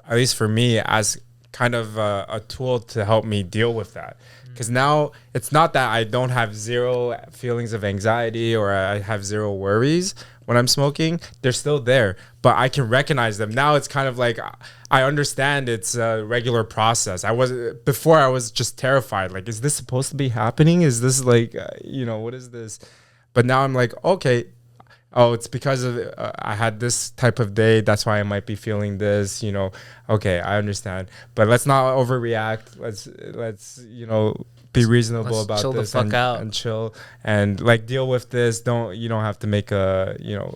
Speaker 4: at least for me, as kind of a tool to help me deal with that. Because now it's not that I don't have zero feelings of anxiety or I have zero worries when I'm smoking. They're still there, but I can recognize them. Now it's kind of like I understand it's a regular process. Before I was just terrified. Like, is this supposed to be happening? Is this like, you know, what is this? But now I'm like, okay, oh, it's because of I had this type of day. That's why I might be feeling this, you know. Okay, I understand. But let's not overreact. Let's you know, be reasonable
Speaker 3: Let's
Speaker 4: about
Speaker 3: chill the
Speaker 4: this
Speaker 3: fuck out.
Speaker 4: and chill and like deal with this. You don't have to make a, you know,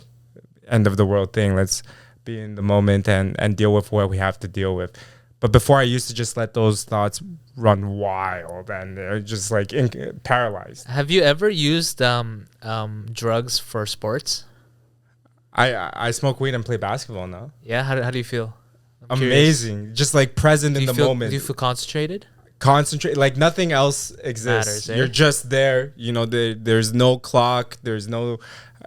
Speaker 4: end of the world thing. Let's be in the moment and deal with what we have to deal with. But before I used to just let those thoughts run wild and they're just like paralyzed.
Speaker 3: Have you ever used drugs for sports?
Speaker 4: I smoke weed and play basketball now.
Speaker 3: Yeah. How do you feel? I'm curious.
Speaker 4: Amazing, just like present in the moment.
Speaker 3: Do you feel concentrated?
Speaker 4: Concentrate, like nothing else exists.
Speaker 3: Matters, eh?
Speaker 4: You're just there. You know, there's no clock, there's no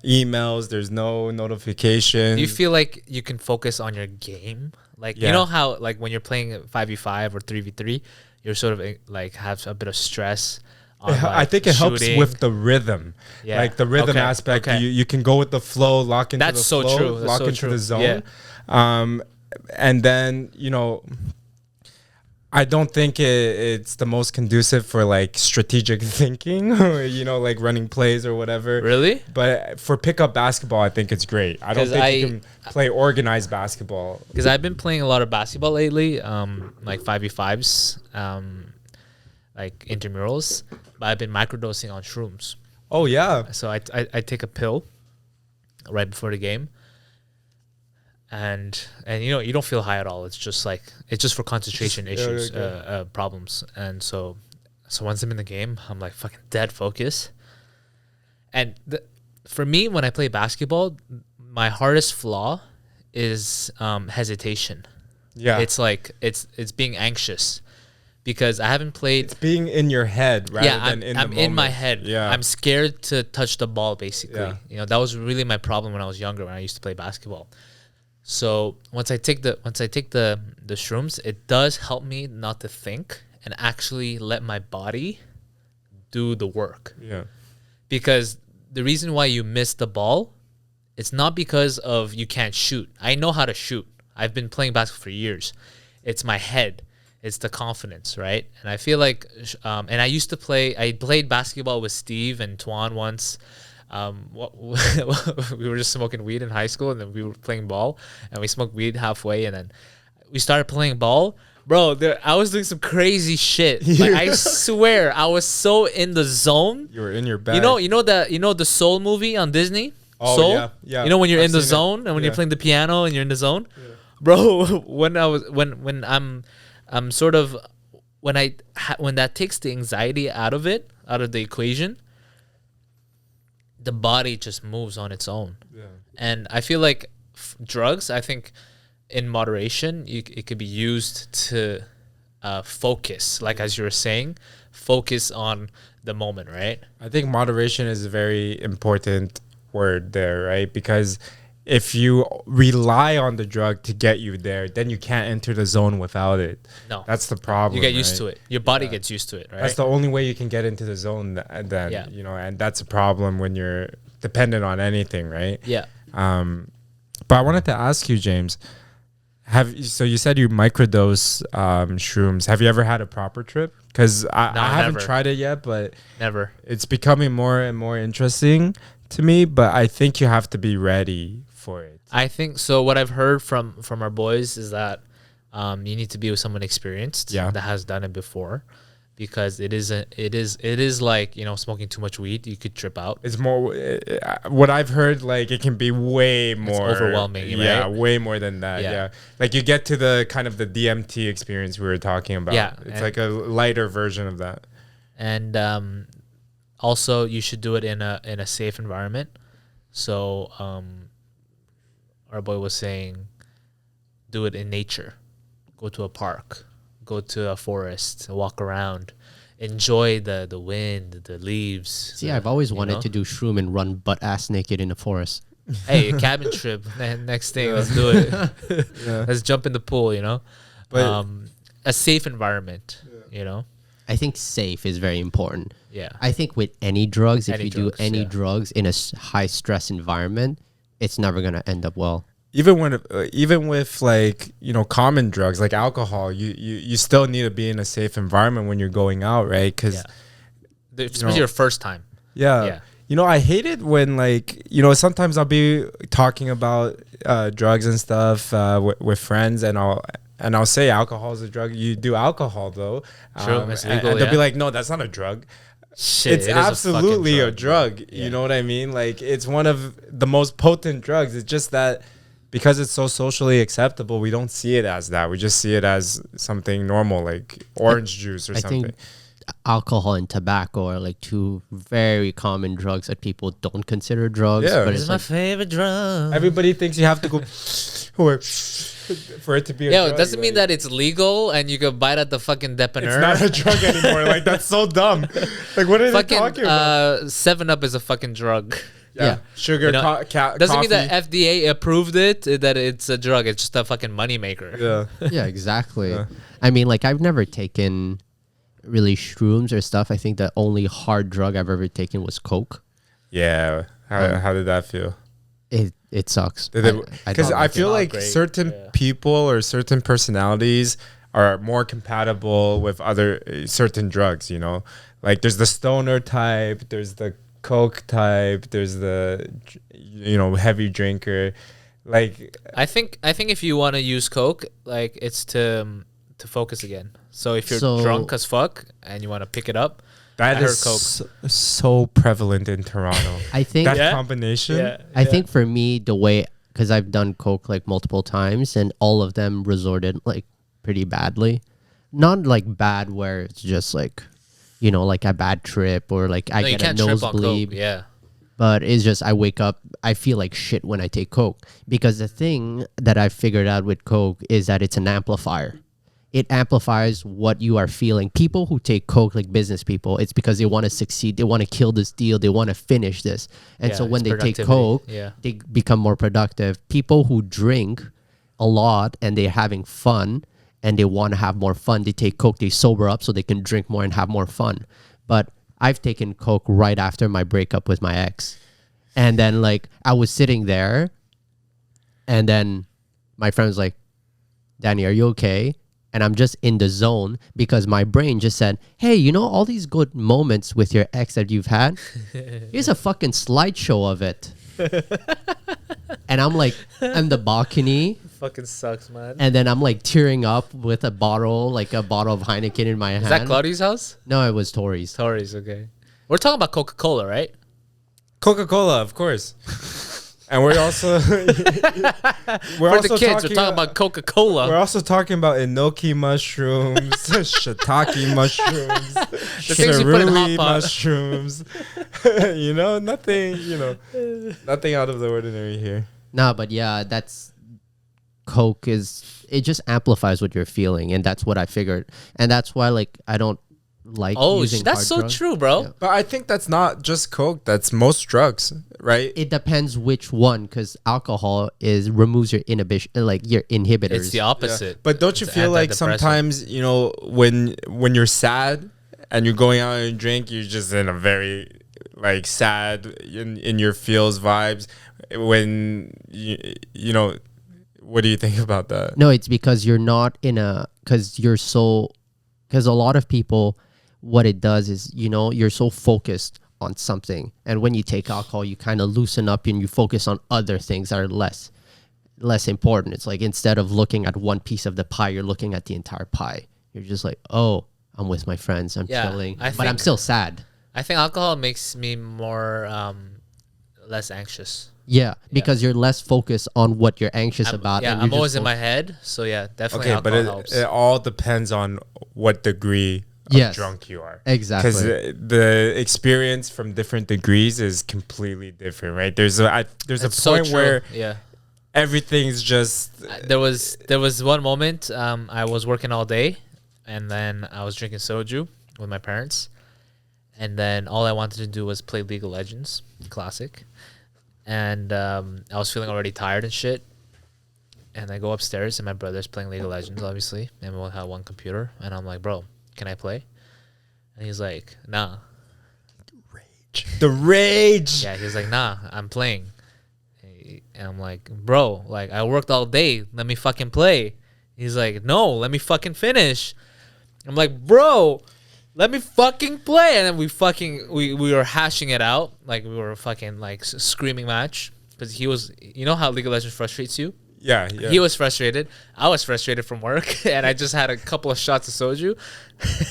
Speaker 4: emails, there's no notification.
Speaker 3: Do you feel like you can focus on your game? Like
Speaker 4: Yeah.
Speaker 3: you know how like when you're playing 5v5 or 3v3, you're sort of like have a bit of stress. On, like,
Speaker 4: I think it helps
Speaker 3: shooting.
Speaker 4: with the rhythm.
Speaker 3: Yeah.
Speaker 4: Like the rhythm
Speaker 3: Okay,
Speaker 4: aspect.
Speaker 3: okay.
Speaker 4: You can go with the flow, lock into
Speaker 3: That's
Speaker 4: the
Speaker 3: so
Speaker 4: flow,
Speaker 3: true. That's
Speaker 4: lock
Speaker 3: so
Speaker 4: into
Speaker 3: true.
Speaker 4: the zone.
Speaker 3: Yeah.
Speaker 4: And then, you know, I don't think it's the most conducive for like strategic thinking or, you know, like running plays or whatever.
Speaker 3: Really?
Speaker 4: But for pickup basketball, I think it's great. I don't
Speaker 3: 'Cause
Speaker 4: think you can play organized basketball.
Speaker 3: Because I've been playing a lot of basketball lately, like 5v5s, like intramurals, but I've been microdosing on shrooms.
Speaker 4: Oh yeah.
Speaker 3: So I take a pill right before the game, and you know, you don't feel high at all. It's just for concentration issues, problems. And so once I'm in the game, I'm like fucking dead focus. And for me, when I play basketball, my hardest flaw is hesitation.
Speaker 4: Yeah.
Speaker 3: It's like it's being anxious, because I haven't played.
Speaker 4: It's being in your head rather than in the
Speaker 3: I'm
Speaker 4: moment.
Speaker 3: in my head.
Speaker 4: Yeah.
Speaker 3: I'm scared to touch the ball, basically.
Speaker 4: Yeah.
Speaker 3: You know, that was really my problem when I was younger, when I used to play basketball. So once I take the shrooms, it does help me not to think and actually let my body do the work.
Speaker 4: Yeah.
Speaker 3: Because the reason why you miss the ball, it's not because of you can't shoot. I know how to shoot. I've been playing basketball for years. It's my head. It's the confidence, right? And I feel like, and I played basketball with Steve and Tuan once. We were just smoking weed in high school, and then we were playing ball, and we smoked weed halfway, and then we started playing ball. Bro, I was doing some crazy shit. Like, I swear, I was so in the zone.
Speaker 4: You were in your bag.
Speaker 3: You know the Soul movie on Disney?
Speaker 4: Oh,
Speaker 3: Soul?
Speaker 4: yeah, yeah.
Speaker 3: You know when you're
Speaker 4: I've
Speaker 3: in the
Speaker 4: seen it.
Speaker 3: zone and when you're
Speaker 4: Yeah.
Speaker 3: playing the piano and you're in the zone? Yeah. Bro, when that takes the anxiety out of the equation, the body just moves on its own.
Speaker 4: Yeah.
Speaker 3: And I feel like drugs, I think in moderation, it could be used to focus, like as you were saying, focus on the moment, right?
Speaker 4: I think moderation is a very important word there, right? Because if you rely on the drug to get you there, then you can't enter the zone without it.
Speaker 3: No.
Speaker 4: That's the problem.
Speaker 3: You get used
Speaker 4: right?
Speaker 3: to it. Your body gets used to it, right?
Speaker 4: That's the only way you can get into the zone then,
Speaker 3: Yeah.
Speaker 4: you know, and that's a problem when you're dependent on anything, right?
Speaker 3: Yeah.
Speaker 4: But I wanted to ask you, James, so you said you microdose shrooms. Have you ever had a proper trip? Because I haven't
Speaker 3: never.
Speaker 4: tried it yet, but
Speaker 3: Never.
Speaker 4: it's becoming more and more interesting to me. But I think you have to be ready for it.
Speaker 3: I think so. What I've heard from our boys is that you need to be with someone experienced that has done it before, because it is like, you know, smoking too much weed, you could trip out.
Speaker 4: It's more what I've heard. Like it can be way more
Speaker 3: overwhelming,
Speaker 4: Yeah,
Speaker 3: right?
Speaker 4: way more than that.
Speaker 3: Yeah.
Speaker 4: Yeah. Like you get to the kind of the DMT experience we were talking about.
Speaker 3: Yeah,
Speaker 4: it's
Speaker 3: and-
Speaker 4: like a lighter version of that.
Speaker 3: And also you should do it in a safe environment. So our boy was saying, do it in nature. Go to a park, go to a forest, walk around, enjoy the wind, the leaves.
Speaker 2: See, I've always wanted to do shroom and run butt ass naked in a forest.
Speaker 3: Hey, a cabin trip. Next thing, let's do it. Let's jump in the pool, you know.
Speaker 4: But-
Speaker 3: A safe environment, you know.
Speaker 2: I think safe is very important.
Speaker 3: Yeah.
Speaker 2: I think with any drugs, if
Speaker 3: Any
Speaker 2: you
Speaker 3: drugs,
Speaker 2: do any
Speaker 3: yeah.
Speaker 2: drugs in a high stress environment, it's never gonna end up well.
Speaker 4: Even with like, you know, common drugs like alcohol, you still need to be in a safe environment when you're going out, right? Because
Speaker 3: Especially your first time.
Speaker 4: yeah. You know, I hate it when, like, you know, sometimes I'll be talking about drugs and stuff with friends, and I'll say alcohol is a drug. You do alcohol though,
Speaker 3: True, it's legal,
Speaker 4: and they'll be
Speaker 3: yeah.
Speaker 4: like, no, that's not a drug.
Speaker 3: Shit,
Speaker 4: It's
Speaker 3: it is a
Speaker 4: absolutely
Speaker 3: fucking
Speaker 4: a drug.
Speaker 3: Yeah.
Speaker 4: You know what I mean? Like, it's one of the most potent drugs. It's just that because it's so socially acceptable, we don't see it as that. We just see it as something normal, like orange juice or
Speaker 2: I
Speaker 4: something.
Speaker 2: think alcohol and tobacco are like two very common drugs that people don't consider drugs.
Speaker 4: Yeah.
Speaker 2: But
Speaker 3: This
Speaker 2: it's
Speaker 3: is my
Speaker 2: like,
Speaker 3: favorite drug.
Speaker 4: Everybody thinks you have to go for it to be a
Speaker 3: Yo,
Speaker 4: drug.
Speaker 3: it doesn't mean
Speaker 4: like-
Speaker 3: that it's legal and you can buy it at the fucking
Speaker 4: it's
Speaker 3: depanneur.
Speaker 4: not a drug anymore. Like, that's so dumb. Like, what are they talking
Speaker 3: Fucking
Speaker 4: about?
Speaker 3: 7-Up is a fucking drug.
Speaker 2: yeah.
Speaker 4: Sugar,
Speaker 3: You know, doesn't
Speaker 4: coffee.
Speaker 3: mean that FDA approved it, that it's a drug. It's just a fucking moneymaker.
Speaker 4: Yeah.
Speaker 2: yeah, exactly.
Speaker 4: Yeah.
Speaker 2: I mean, like I've never taken really shrooms or stuff. I think the only hard drug I've ever taken was coke.
Speaker 4: Yeah. How did that feel?
Speaker 2: It sucks.
Speaker 4: Because
Speaker 2: don't
Speaker 4: I
Speaker 2: like
Speaker 4: feel
Speaker 3: Not
Speaker 4: like
Speaker 3: great.
Speaker 4: certain
Speaker 3: Yeah.
Speaker 4: people or certain personalities are more compatible with other certain drugs. You know, like there's the stoner type, there's the coke type, there's the heavy drinker. Like
Speaker 3: I think if you want to use coke, like it's to focus again. So if you're
Speaker 2: So-
Speaker 3: drunk as fuck and you want to pick it up,
Speaker 4: that
Speaker 3: I heard
Speaker 4: is
Speaker 3: coke.
Speaker 4: so prevalent in Toronto.
Speaker 2: I think
Speaker 4: that
Speaker 3: Yeah.
Speaker 4: combination.
Speaker 2: I think for me, the way, because I've done coke like multiple times, and all of them resorted like pretty badly. Not like bad where it's just like, like a bad trip or like I
Speaker 3: no, you
Speaker 2: get a
Speaker 3: can't trip on
Speaker 2: nosebleed.
Speaker 3: coke. Yeah.
Speaker 2: But it's just I wake up, I feel like shit when I take coke, because the thing that I figured out with coke is that it's an amplifier. It amplifies what you are feeling. People who take coke, like business people, it's because they want to succeed, they want to kill this deal, they want to finish this, and
Speaker 3: Yeah,
Speaker 2: so when
Speaker 3: it's
Speaker 2: they take
Speaker 3: productivity.
Speaker 2: coke,
Speaker 3: Yeah.
Speaker 2: they become more productive. People who drink a lot and they're having fun and they want to have more fun, they take coke, they sober up so they can drink more and have more fun. But I've taken coke right after my breakup with my ex. And then like I was sitting there and then my friend was like, Danny, are you okay? And I'm just in the zone because my brain just said, hey, all these good moments with your ex that you've had? Here's a fucking slideshow of it. And I'm like on the balcony.
Speaker 3: Fucking sucks, man.
Speaker 2: And then I'm like tearing up with a bottle of Heineken in my hand.
Speaker 3: Is that Claudia's house?
Speaker 2: No, it was Tori's.
Speaker 3: Tori's, okay. We're talking about Coca-Cola, right?
Speaker 4: Coca-Cola, of course. And we're also
Speaker 3: For the kids, we're talking about Coca-Cola.
Speaker 4: We're also talking about enoki mushrooms, shiitake mushrooms,
Speaker 3: The things you put in hot
Speaker 4: cerulli
Speaker 3: pot.
Speaker 4: mushrooms. Nothing out of the ordinary here.
Speaker 2: No, but yeah, that's coke it just amplifies what you're feeling, and that's what I figured. And that's why like I don't like using
Speaker 3: that's
Speaker 2: hard
Speaker 3: so
Speaker 2: drugs.
Speaker 3: true, bro.
Speaker 2: Yeah.
Speaker 4: But I think that's not just coke. That's most drugs, right?
Speaker 2: It depends which one, because alcohol removes your inhibition, like your inhibitors.
Speaker 3: It's the opposite.
Speaker 4: But don't you
Speaker 3: It's
Speaker 4: feel like
Speaker 3: antidepressant.
Speaker 4: sometimes, when you're sad and you're going out and drink, you're just in a very like sad in your feels vibes. When what do you think about that?
Speaker 2: No, it's because you're not because a lot of people, what it does is, you're so focused on something. And when you take alcohol, you kind of loosen up and you focus on other things that are less important. It's like instead of looking at one piece of the pie, you're looking at the entire pie. You're just like, oh, I'm with my friends, I'm
Speaker 3: Yeah,
Speaker 2: chilling,
Speaker 3: I
Speaker 2: but I'm
Speaker 3: think-
Speaker 2: still sad.
Speaker 3: I think alcohol makes me more less anxious.
Speaker 2: Yeah, because you're less focused on what you're anxious about.
Speaker 3: Yeah,
Speaker 2: and
Speaker 3: I'm
Speaker 2: you're
Speaker 3: always
Speaker 2: just
Speaker 3: in my head. So yeah, definitely
Speaker 4: Okay, but
Speaker 3: alcohol helps.
Speaker 4: it all depends on what degree of
Speaker 2: Yes.
Speaker 4: drunk you are.
Speaker 2: Exactly.
Speaker 4: Because the experience from different degrees is completely different, right? There's a
Speaker 3: It's so
Speaker 4: point
Speaker 3: true.
Speaker 4: where
Speaker 3: Yeah.
Speaker 4: everything's just
Speaker 3: There was one moment I was working all day, and then I was drinking soju with my parents, and then all I wanted to do was play League of Legends, classic, and I was feeling already tired and shit, and I go upstairs and my brother's playing League of Legends, obviously, and we only have one computer, and I'm like, bro, can I play? And he's like, nah.
Speaker 4: the rage.
Speaker 3: Yeah, he's like, nah, I'm playing. And I'm like, bro, like I worked all day. Let me fucking play. He's like, no, let me fucking finish. I'm like, bro, let me fucking play. And then we were hashing it out. Like we were fucking like screaming match. Because he was, how League of Legends frustrates you?
Speaker 4: Yeah.
Speaker 3: He was frustrated. I was frustrated from work, and I just had a couple of shots of soju.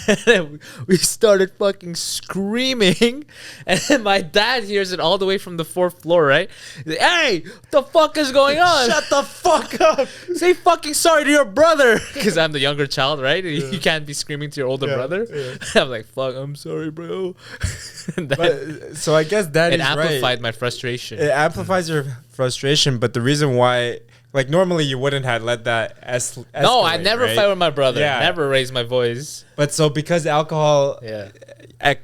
Speaker 3: And then we started fucking screaming, and then my dad hears it all the way from the 4th floor. Right? He's like, hey, what the fuck is going on?
Speaker 4: Shut the fuck up.
Speaker 3: Say fucking sorry to your brother, because I'm the younger child, right? You can't be screaming to your older brother. I'm like, fuck, I'm sorry, bro. And then
Speaker 4: But, so I guess that
Speaker 3: it
Speaker 4: is
Speaker 3: amplified
Speaker 4: right.
Speaker 3: my frustration.
Speaker 4: It amplifies your frustration, but the reason why, like, normally you wouldn't have let that escalate.
Speaker 3: No, I never
Speaker 4: right?
Speaker 3: fight with my brother.
Speaker 4: Yeah.
Speaker 3: Never raise my voice.
Speaker 4: But so because alcohol
Speaker 3: Yeah.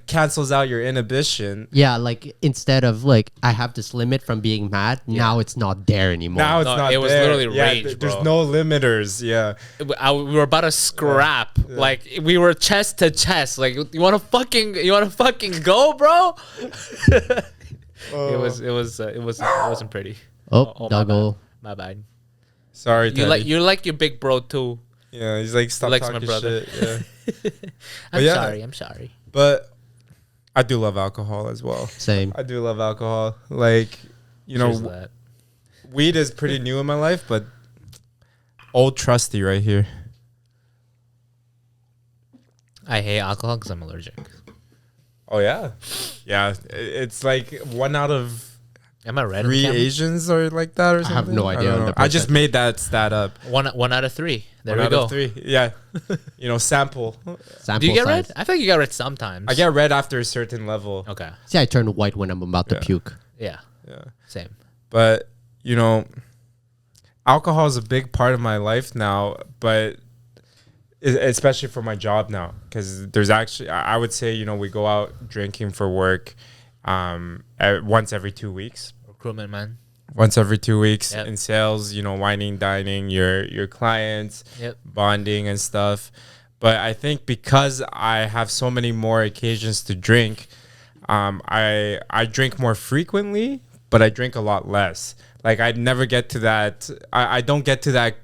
Speaker 4: cancels out your inhibition,
Speaker 2: Yeah, like instead of like I have this limit from being mad, now it's not there anymore.
Speaker 4: now it's
Speaker 3: No,
Speaker 4: not
Speaker 3: it was
Speaker 4: there.
Speaker 3: literally rage,
Speaker 4: There's
Speaker 3: bro.
Speaker 4: no limiters. Yeah.
Speaker 3: We were about to scrap. Like we were chest to chest. Like you want to fucking go, bro? It wasn't pretty.
Speaker 2: oh,
Speaker 3: my
Speaker 2: doggo.
Speaker 3: bad. My bad.
Speaker 4: Sorry,
Speaker 3: You like
Speaker 4: Teddy.
Speaker 3: you're like your big bro too.
Speaker 4: Yeah, he's like, stop
Speaker 3: likes my
Speaker 4: talking
Speaker 3: brother.
Speaker 4: shit. Yeah.
Speaker 3: I'm
Speaker 4: yeah.
Speaker 3: sorry. I'm sorry.
Speaker 4: But I do love alcohol as well.
Speaker 2: Same.
Speaker 4: I do love alcohol. Like, you
Speaker 3: Cheers to
Speaker 4: know,
Speaker 3: that.
Speaker 4: weed is pretty new in my life, but old trusty right here.
Speaker 3: I hate alcohol because I'm allergic.
Speaker 4: Oh yeah, yeah. It's like 1 out of
Speaker 3: Am I right?
Speaker 4: 3 Asians are like that or
Speaker 2: I
Speaker 4: something.
Speaker 2: have no idea
Speaker 4: don't
Speaker 2: on
Speaker 4: know.
Speaker 2: the
Speaker 4: I just
Speaker 2: percentage.
Speaker 4: made that stat up.
Speaker 3: One out of 3. There
Speaker 4: 1
Speaker 3: we
Speaker 4: out
Speaker 3: go.
Speaker 4: of 3. Yeah. You know, sample.
Speaker 2: Sample
Speaker 3: Do you get
Speaker 2: size.
Speaker 3: red? I feel like you get red sometimes.
Speaker 4: I get red after a certain level.
Speaker 3: Okay.
Speaker 2: See, I turn white when I'm about to
Speaker 4: Yeah.
Speaker 2: puke.
Speaker 3: Yeah.
Speaker 4: Yeah.
Speaker 3: Same.
Speaker 4: But, you know, alcohol is a big part of my life now, but especially for my job now, because there's actually, I would say, you know, we go out drinking for work once every 2 weeks.
Speaker 3: Recruitment, man.
Speaker 4: Once every 2 weeks
Speaker 3: Yep.
Speaker 4: in sales, you know, whining, dining your clients,
Speaker 3: Yep.
Speaker 4: bonding and stuff. But I think because I have so many more occasions to drink, I drink more frequently, but I drink a lot less. Like I never get to that. I don't get to that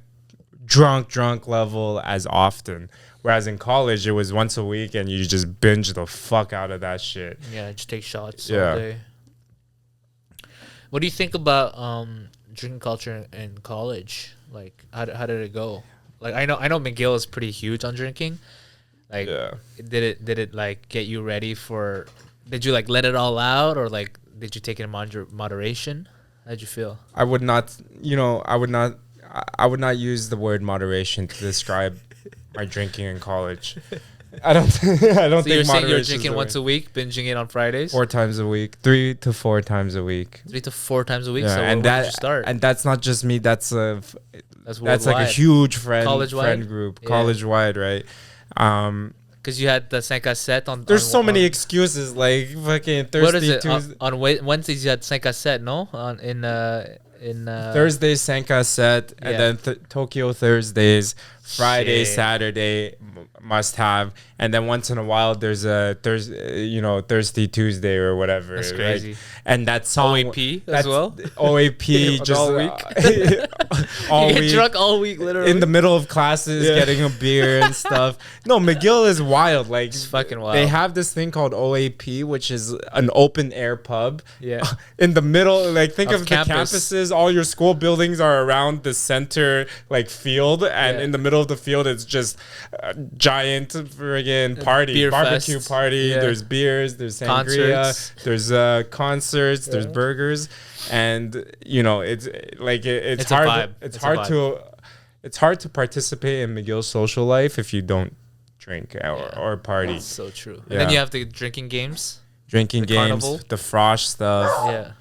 Speaker 4: drunk level as often. Whereas in college, it was once a week, and you just binge the fuck out of that shit.
Speaker 3: Yeah, just take shots
Speaker 4: Yeah.
Speaker 3: all day. What do you think about drinking culture in college? Like, how did it go? Like, I know McGill is pretty huge on drinking. Like,
Speaker 4: Yeah.
Speaker 3: did it like get you ready for? Did you like let it all out, or like did you take it in moderation? How'd you feel?
Speaker 4: I would not, you know, I would not use the word moderation to describe my drinking in college. I don't
Speaker 3: So
Speaker 4: think
Speaker 3: you're saying you're
Speaker 4: moderation is
Speaker 3: drinking
Speaker 4: the
Speaker 3: once
Speaker 4: word.
Speaker 3: a week, binging it on Fridays,
Speaker 4: 4 times a week, 3 to 4 times a week.
Speaker 3: 3 to 4 times a week.
Speaker 4: Yeah,
Speaker 3: So
Speaker 4: and
Speaker 3: when did you start?
Speaker 4: and that's not just me. That's
Speaker 3: That's
Speaker 4: like a
Speaker 3: worldwide.
Speaker 4: huge friend
Speaker 3: College-wide?
Speaker 4: group,
Speaker 3: Yeah.
Speaker 4: college wide, right?
Speaker 3: Because you had the 5 set on.
Speaker 4: There's
Speaker 3: on,
Speaker 4: so many
Speaker 3: on-
Speaker 4: excuses, like fucking Thursday,
Speaker 3: What is it
Speaker 4: Tuesday,
Speaker 3: on Wednesdays? You had 5 set, no? On in
Speaker 4: Thursday Senka set,
Speaker 3: Yeah.
Speaker 4: and then Tokyo Thursdays, Friday,
Speaker 3: Shit.
Speaker 4: Saturday must have, and then once in a while there's a Thursday Tuesday or whatever.
Speaker 3: That's
Speaker 4: right?
Speaker 3: crazy.
Speaker 4: And that song
Speaker 3: OAP as
Speaker 4: that's-
Speaker 3: well?
Speaker 4: OAP just
Speaker 3: All week?
Speaker 4: all
Speaker 3: you get
Speaker 4: week.
Speaker 3: drunk all week, literally.
Speaker 4: In the middle of classes, getting a beer and stuff. No, McGill is wild. Like
Speaker 3: It's fucking wild.
Speaker 4: They have this thing called OAP, which is an open air pub.
Speaker 3: Yeah.
Speaker 4: In the middle, like think
Speaker 3: Of
Speaker 4: of
Speaker 3: campus.
Speaker 4: the campuses. All your school buildings are around the center, like field, and
Speaker 3: Yeah.
Speaker 4: in the middle of the field, it's just a giant friggin' party,
Speaker 3: beer
Speaker 4: barbecue
Speaker 3: fest.
Speaker 4: party.
Speaker 3: Yeah.
Speaker 4: There's beers, there's sangria,
Speaker 3: Concerts.
Speaker 4: there's concerts, there's burgers, and you know it's like it's
Speaker 3: It's a
Speaker 4: hard.
Speaker 3: vibe.
Speaker 4: It's
Speaker 3: It's a
Speaker 4: hard
Speaker 3: vibe.
Speaker 4: to it's hard to participate in McGill's social life if you don't drink or party.
Speaker 3: That's so true. And
Speaker 4: Yeah.
Speaker 3: then you have the drinking games.
Speaker 4: Drinking
Speaker 3: The
Speaker 4: games,
Speaker 3: carnival.
Speaker 4: the frosh stuff,
Speaker 3: Yeah.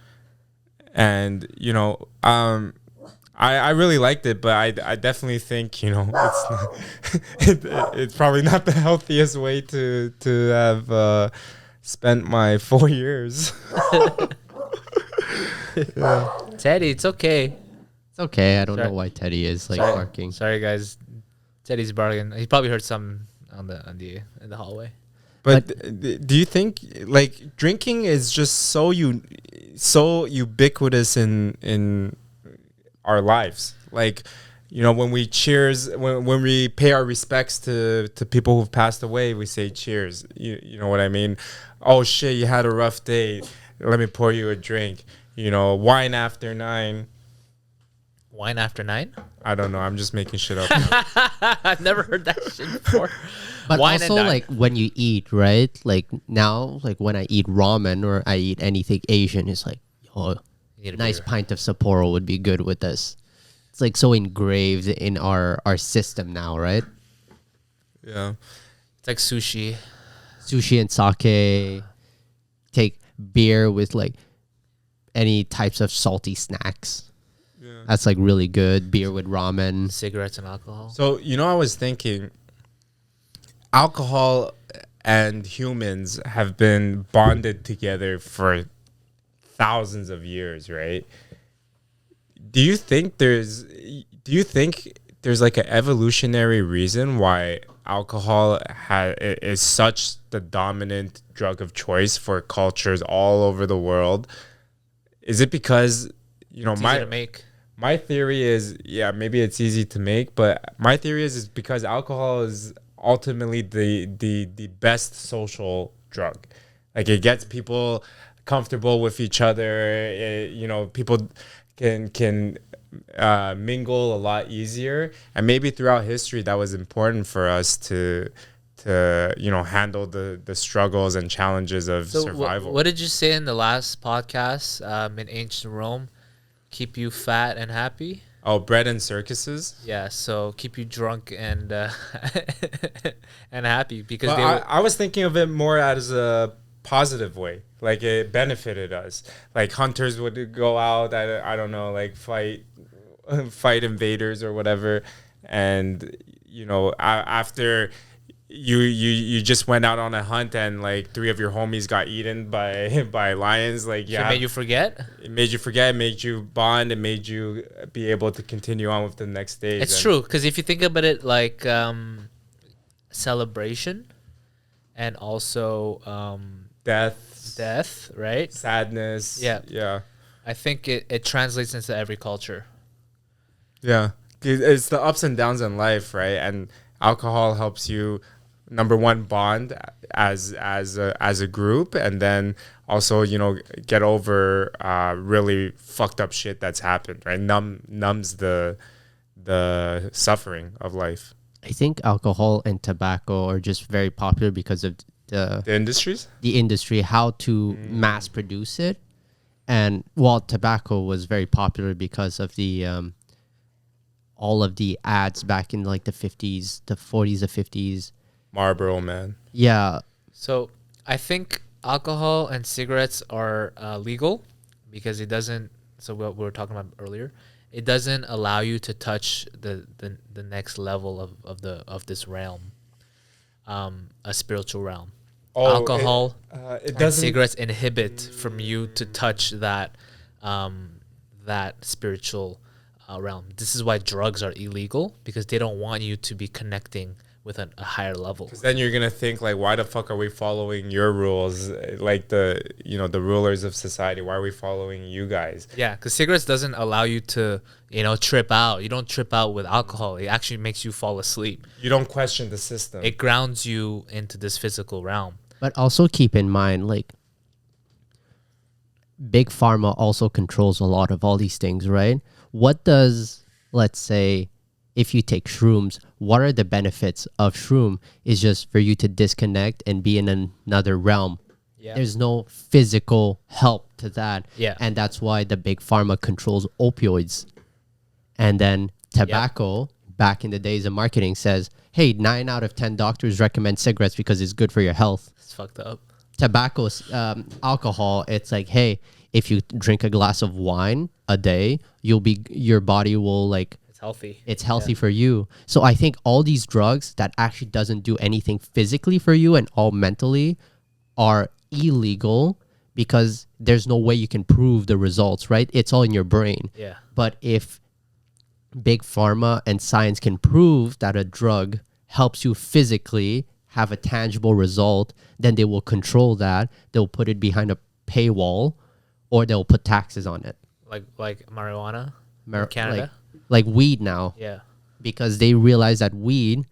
Speaker 4: and you know, I really liked it, but I definitely think, you know, it's not, it's probably not the healthiest way to have spent my 4 years.
Speaker 3: Teddy, it's okay.
Speaker 2: It's okay. I don't
Speaker 3: Sorry.
Speaker 2: know why Teddy is like
Speaker 3: Sorry.
Speaker 2: barking.
Speaker 3: Sorry, guys. Teddy's barking. He probably heard some in the hallway.
Speaker 4: But do you think like drinking is just so ubiquitous in our lives? Like, you know, when we cheers, when we pay our respects to people who've passed away, we say cheers. You know what I mean? Oh shit, you had a rough day. Let me pour you a drink. You know, wine after 9.
Speaker 3: Wine after 9?
Speaker 4: I don't know. I'm just making shit up now.
Speaker 3: I've never heard that shit before.
Speaker 2: But
Speaker 3: Wine and
Speaker 2: also,
Speaker 3: dine.
Speaker 2: like when you eat, right? Like now, like when I eat ramen or I eat anything Asian, it's like, oh,
Speaker 3: You need a
Speaker 2: nice
Speaker 3: beer.
Speaker 2: pint of Sapporo would be good with this. It's like so engraved in our system now, right?
Speaker 4: Yeah.
Speaker 3: It's like sushi.
Speaker 2: Sushi and sake. Take beer with like any types of salty snacks. That's like really good. Beer with ramen.
Speaker 3: Cigarettes and alcohol.
Speaker 4: So, you know, I was thinking alcohol and humans have been bonded together for thousands of years, right? Do you think there's like an evolutionary reason why alcohol is such the dominant drug of choice for cultures all over the world? Is it because, you know,
Speaker 3: It's easy to make.
Speaker 4: my theory is, yeah, maybe it's easy to make, but my theory is because alcohol is ultimately the best social drug. Like it gets people comfortable with each other. People can mingle a lot easier, and maybe throughout history that was important for us to handle the struggles and challenges of survival.
Speaker 3: What did you say in the last podcast? In ancient Rome, keep you fat and happy.
Speaker 4: Oh, bread and circuses.
Speaker 3: Yeah, so keep you drunk and and happy because
Speaker 4: Well, I was thinking of it more as a positive way. Like it benefited us. Like hunters would go out, I don't know, like fight invaders or whatever, and after you just went out on a hunt and like 3 of your homies got eaten by lions, like
Speaker 3: it made you forget.
Speaker 4: It made you forget, it made you bond, it made you be able to continue on with the next day.
Speaker 3: It's true, because if you think about it like celebration and also death, right?
Speaker 4: Sadness. Yeah.
Speaker 3: I think it translates into every culture.
Speaker 4: Yeah. It's the ups and downs in life, right? And alcohol helps you, number one, bond as a group, and then also get over really fucked up shit that's happened, right? Numbs the suffering of life.
Speaker 2: I think alcohol and tobacco are just very popular because of the industry, how to mass produce it. And while tobacco was very popular because of the all of the ads back in like the 50s, the 40s, the 50s.
Speaker 4: Marlboro Man.
Speaker 2: Yeah.
Speaker 3: So I think alcohol and cigarettes are legal because it doesn't. So what we were talking about earlier, it doesn't allow you to touch the next level of this realm, a spiritual realm. Alcohol and cigarettes inhibit from you to touch that spiritual realm. This is why drugs are illegal, because they don't want you to be connecting with a higher level.
Speaker 4: Because then you're gonna think like, why the fuck are we following your rules? Like the rulers of society. Why are we following you guys?
Speaker 3: Yeah, because cigarettes doesn't allow you to trip out. You don't trip out with alcohol. It actually makes you fall asleep.
Speaker 4: You don't question the system.
Speaker 3: It grounds you into this physical realm.
Speaker 2: But also keep in mind, like, big pharma also controls a lot of all these things, right? What does, let's say, if you take shrooms, what are the benefits of shroom? Is just for you to disconnect and be in another realm. Yeah. There's no physical help to that.
Speaker 3: Yeah.
Speaker 2: And that's why the big pharma controls opioids. And then tobacco, back in the days of marketing, says, hey, 9 out of 10 doctors recommend cigarettes because it's good for your health.
Speaker 3: It's fucked up.
Speaker 2: Tobacco, alcohol, it's like, hey, if you drink a glass of wine a day, your body will like, it's healthy for you. So I think all these drugs that actually doesn't do anything physically for you and all mentally are illegal because there's no way you can prove the results, right? It's all in your brain.
Speaker 3: Yeah.
Speaker 2: But if big pharma and science can prove that a drug helps you physically have a tangible result, then they will control that. They'll put it behind a paywall, or they'll put taxes on it.
Speaker 3: Like marijuana in Canada?
Speaker 2: Like weed now.
Speaker 3: Yeah.
Speaker 2: Because they realize that weed,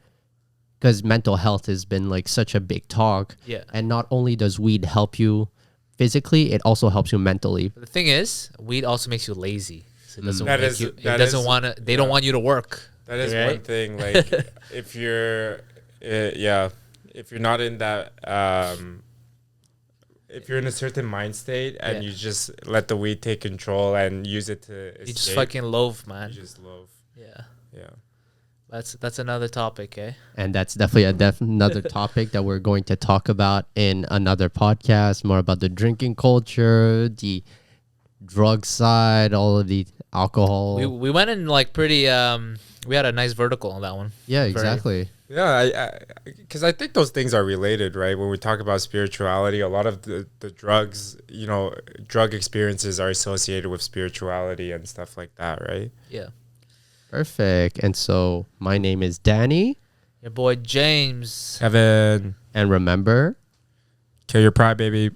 Speaker 2: because mental health has been like such a big talk.
Speaker 3: Yeah.
Speaker 2: And not only does weed help you physically, it also helps you mentally.
Speaker 3: But the thing is, weed also makes you lazy. So it doesn't
Speaker 4: they
Speaker 3: don't want you to work.
Speaker 4: That is one thing. Like if you're not in that if you're in a certain mind state and you just let the weed take control and use it to escape,
Speaker 3: you just fucking loaf, man.
Speaker 4: You just loaf.
Speaker 3: Yeah. That's another topic, eh?
Speaker 2: And that's definitely another topic that we're going to talk about in another podcast, more about the drinking culture, the drug side, all of the alcohol.
Speaker 3: We went in like pretty we had a nice vertical on that one.
Speaker 2: Yeah, exactly.
Speaker 4: Yeah, because I think those things are related, right? When we talk about spirituality, a lot of the drugs, drug experiences are associated with spirituality and stuff like that, right?
Speaker 3: Yeah.
Speaker 2: Perfect. And so my name is Dany.
Speaker 3: Your boy James.
Speaker 4: Kevin.
Speaker 2: And remember,
Speaker 4: kill your pride, baby.